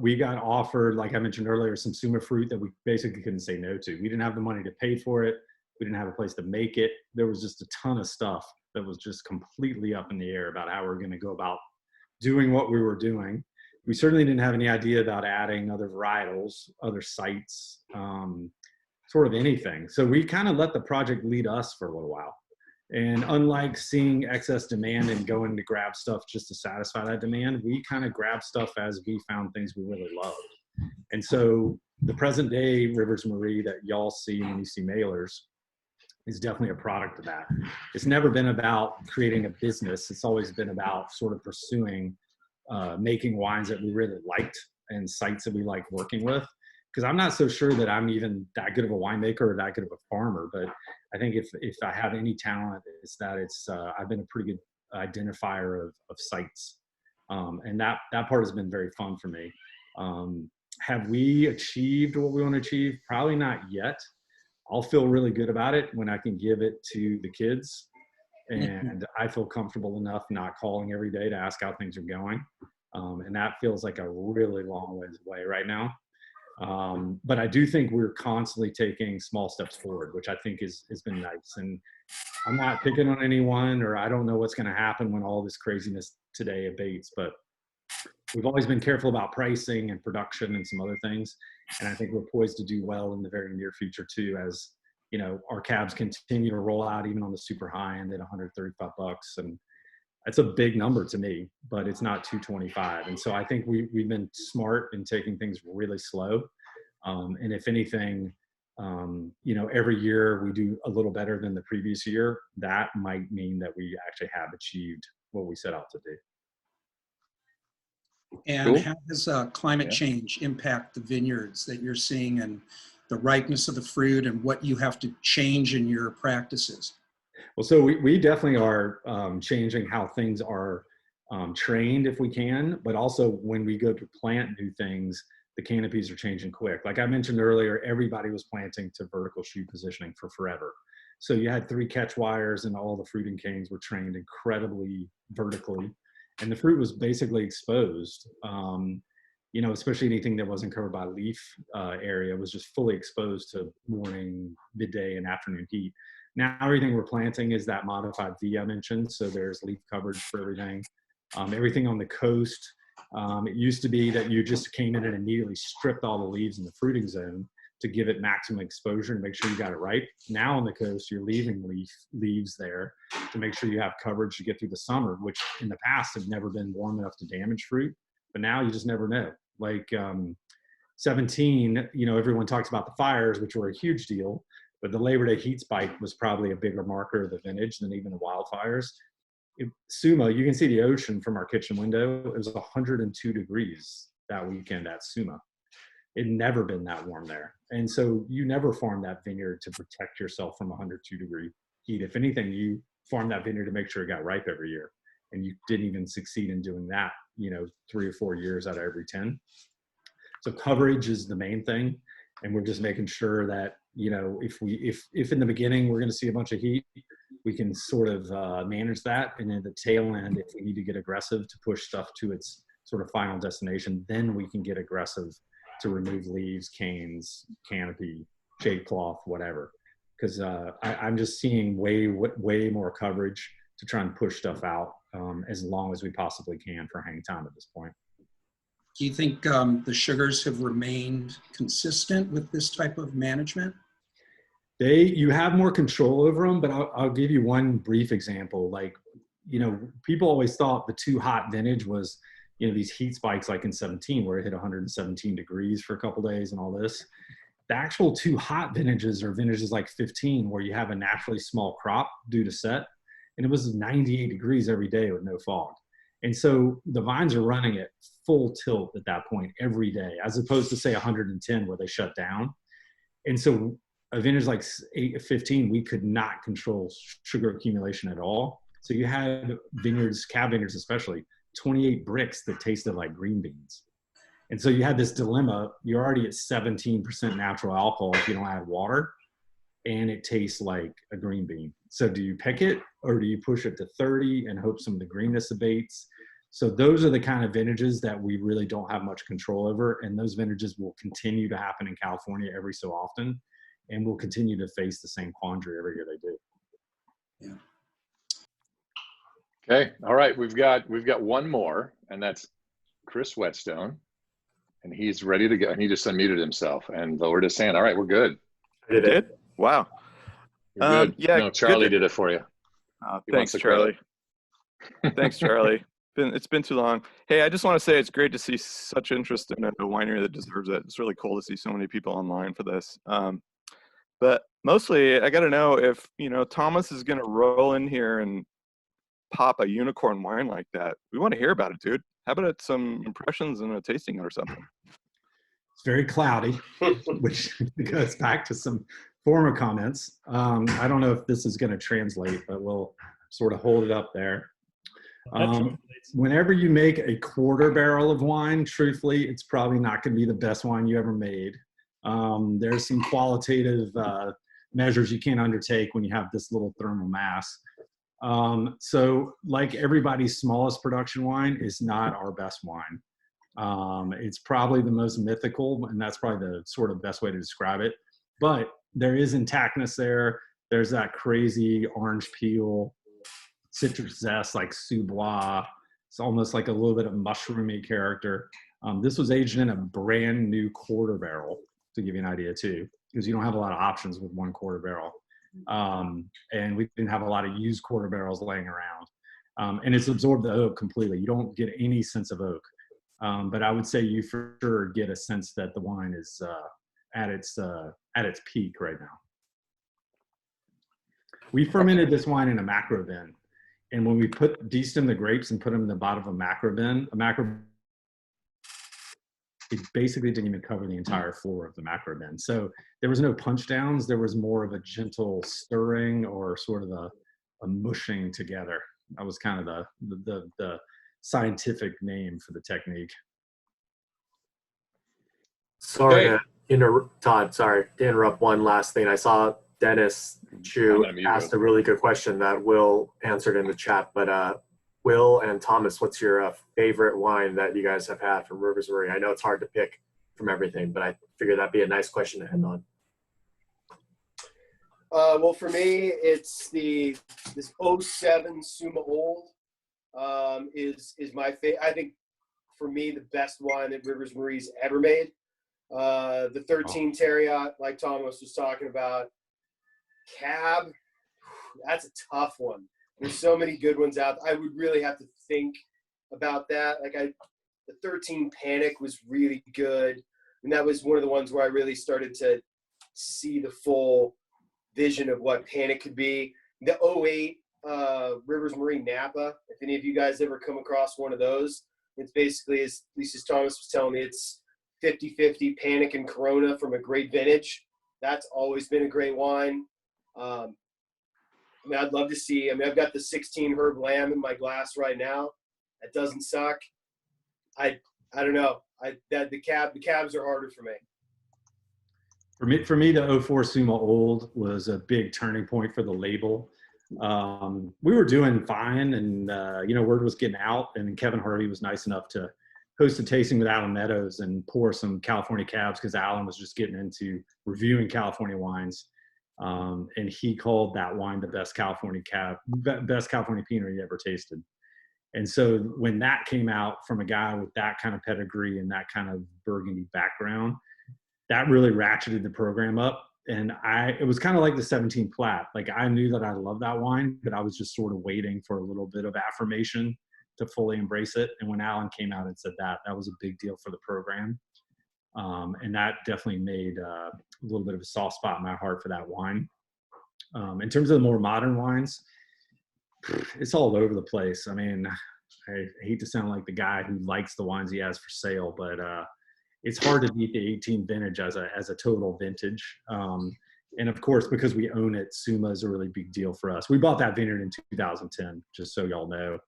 We got offered, like I mentioned earlier, some Suma fruit that we basically couldn't say no to. We didn't have the money to pay for it. We didn't have a place to make it. There was just a ton of stuff that was just completely up in the air about how we were going to go about doing what we were doing. We certainly didn't have any idea about adding other varietals, other sites, sort of anything. So we kind of let the project lead us for a little while. And unlike seeing excess demand and going to grab stuff just to satisfy that demand, we kind of grabbed stuff as we found things we really loved. And so the present day Rivers Marie that y'all see when you see mailers is definitely a product of that. It's never been about creating a business. It's always been about sort of pursuing making wines that we really liked and sites that we like working with. Because I'm not so sure that I'm even that good of a winemaker or that good of a farmer, but I think if I have any talent, it's that I've been a pretty good identifier of sites, and that part has been very fun for me. Have we achieved what we want to achieve? Probably not yet. I'll feel really good about it when I can give it to the kids, and I feel comfortable enough not calling every day to ask how things are going, and that feels like a really long ways away right now. But I do think we're constantly taking small steps forward, which I think has been nice. And I'm not picking on anyone, or I don't know what's going to happen when all this craziness today abates, but we've always been careful about pricing and production and some other things. And I think we're poised to do well in the very near future too, as you know, our cabs continue to roll out even on the super high end at $135. And that's a big number to me, but it's not 225. And so I think we've been smart in taking things really slow. And if anything, you know, every year we do a little better than the previous year, that might mean that we actually have achieved what we set out to do. And Cool. how does climate change impact the vineyards that you're seeing and the ripeness of the fruit and what you have to change in your practices? Well, so we definitely are changing how things are trained if we can, but also when we go to plant new things, the canopies are changing quick. Like I mentioned earlier, everybody was planting to vertical shoot positioning for forever. So you had 3 catch wires and all the fruiting canes were trained incredibly vertically. And the fruit was basically exposed. You know, especially anything that wasn't covered by leaf area was just fully exposed to morning, midday, and afternoon heat. Now everything we're planting is that modified V I mentioned. So there's leaf coverage for everything. Everything on the coast, it used to be that you just came in and immediately stripped all the leaves in the fruiting zone to give it maximum exposure and make sure you got it ripe. Now on the coast, you're leaving leaves there to make sure you have coverage to get through the summer, which in the past have never been warm enough to damage fruit. But now you just never know. Like 17, you know, everyone talks about the fires, which were a huge deal, but the Labor Day heat spike was probably a bigger marker of the vintage than even the wildfires. Suma, you can see the ocean from our kitchen window. It was 102 degrees that weekend at Suma. It never been that warm there. And so you never farm that vineyard to protect yourself from 102 degree heat. If anything, you farm that vineyard to make sure it got ripe every year. And you didn't even succeed in doing that, you know, 3 or 4 years out of every 10. So coverage is the main thing. And we're just making sure that, you know, if in the beginning we're going to see a bunch of heat, we can sort of manage that. And then the tail end, if we need to get aggressive to push stuff to its sort of final destination, then we can get aggressive to remove leaves, canes, canopy, shade cloth, whatever. Because I'm just seeing way more coverage to try and push stuff out as long as we possibly can for hang time at this point. Do you think the sugars have remained consistent with this type of management? You have more control over them, but I'll give you one brief example. Like, you know, people always thought the too hot vintage was, you know, these heat spikes like in 17 where it hit 117 degrees for a couple days and all this. The actual too hot vintages are vintages like 15 where you have a naturally small crop due to set, and it was 98 degrees every day with no fog. And so the vines are running at full tilt at that point every day, as opposed to say 110 where they shut down. And so a vintage like 15, we could not control sugar accumulation at all. So you had vineyards, cab vineyards especially, 28 bricks that tasted like green beans. And so you had this dilemma. You're already at 17% natural alcohol if you don't add water, and it tastes like a green bean. So do you pick it or do you push it to 30 and hope some of the greenness abates? So those are the kind of vintages that we really don't have much control over. And those vintages will continue to happen in California every so often. And we'll continue to face the same quandary every year they do. Yeah. Okay. All right. We've got one more, and that's Chris Whetstone. And he's ready to go. And he just unmuted himself and lowered his hand. All right, we're good. I did? Wow. You're good. Yeah. No, Charlie did it for you. Thanks, Charlie. Thanks, Charlie. It's been too long. Hey, I just want to say it's great to see such interest in a winery that deserves it. It's really cool to see so many people online for this. But mostly, I got to know if, you know, Thomas is going to roll in here and pop a unicorn wine like that. We want to hear about it, dude. How about some impressions and a tasting or something? It's very cloudy, which goes back to some former comments. I don't know if this is going to translate, but we'll sort of hold it up there. Whenever you make a quarter barrel of wine, truthfully, it's probably not going to be the best wine you ever made. There's some qualitative measures you can't undertake when you have this little thermal mass. So like everybody's smallest production wine is not our best wine. It's probably the most mythical, and that's probably the sort of best way to describe it. But there is intactness there. There's that crazy orange peel, citrus zest like Sous Bois, It's almost like a little bit of mushroomy character. This was aged in a brand new quarter barrel, to give you an idea too, because you don't have a lot of options with one quarter barrel. And we didn't have a lot of used quarter barrels laying around. And it's absorbed the oak completely. You don't get any sense of oak. But I would say you for sure get a sense that the wine is at its peak right now. We fermented this wine in a macro bin. And when we destemmed the grapes and put them in the bottom of a macro bin, it basically didn't even cover the entire floor of the macro bin. So there was no punch downs. There was more of a gentle stirring or sort of a mushing together. That was kind of the scientific name for the technique. Sorry to interrupt, Todd. Sorry to interrupt. One last thing. I saw Dennis Chu asked a really good question that Will answered in the chat. But Will and Thomas, what's your favorite wine that you guys have had from Rivers Marie? I know it's hard to pick from everything, but I figured that'd be a nice question to end on. Well, for me, it's this 07 Suma Old is my favorite. I think for me the best wine that Rivers Marie's ever made. The 13 Terriot, like Thomas was talking about. Cab, that's a tough one. There's so many good ones out. I would really have to think about that. The 13 Panic was really good, and that was one of the ones where I really started to see the full vision of what Panic could be. The 08 Rivers Marie Napa, if any of you guys ever come across one of those, it's basically, as Thomas was telling me, it's 50-50 Panic and Corona from a great vintage. That's always been a great wine. I'd love to see. I've got the 16 Herb Lamb in my glass right now. That doesn't suck. I don't know. The cabs are harder for me. For me, the 04 Suma Old was a big turning point for the label. We were doing fine, and word was getting out, and Kevin Harvey was nice enough to host a tasting with Alan Meadows and pour some California cabs, because Alan was just getting into reviewing California wines. And he called that wine the best California Pinot he ever tasted. And so when that came out from a guy with that kind of pedigree and that kind of Burgundy background, that really ratcheted the program up. And it was kind of like the 17 Plat. I knew that I loved that wine, but I was just sort of waiting for a little bit of affirmation to fully embrace it. And when Alan came out and said that was a big deal for the program. And that definitely made a little bit of a soft spot in my heart for that wine. In terms of the more modern wines, it's all over the place. I hate to sound like the guy who likes the wines he has for sale, but it's hard to beat the 18 vintage as a total vintage. And of course, because we own it, Suma is a really big deal for us. We bought that vineyard in 2010, just so y'all know.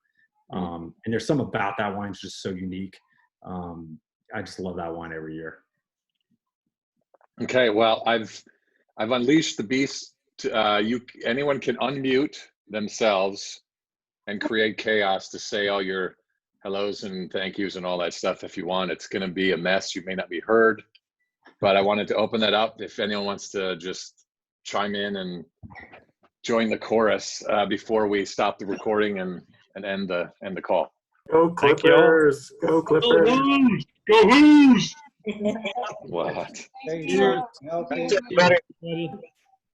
And there's some about that wine that's just so unique. I just love that wine every year. Okay, well, I've unleashed the beast. Anyone can unmute themselves and create chaos to say all your hellos and thank yous and all that stuff if you want. It's going to be a mess. You may not be heard, but I wanted to open that up if anyone wants to just chime in and join the chorus before we stop the recording and end the call. Go Clippers! Go Clippers! Go Who's! What? Thank you.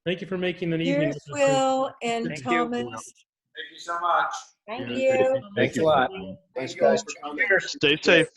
Thank you for making an evening. Here's Will and Thank Thomas. you. Thank you so much. Thank Yeah, you. thanks a lot. Thanks, guys, for coming. Stay safe.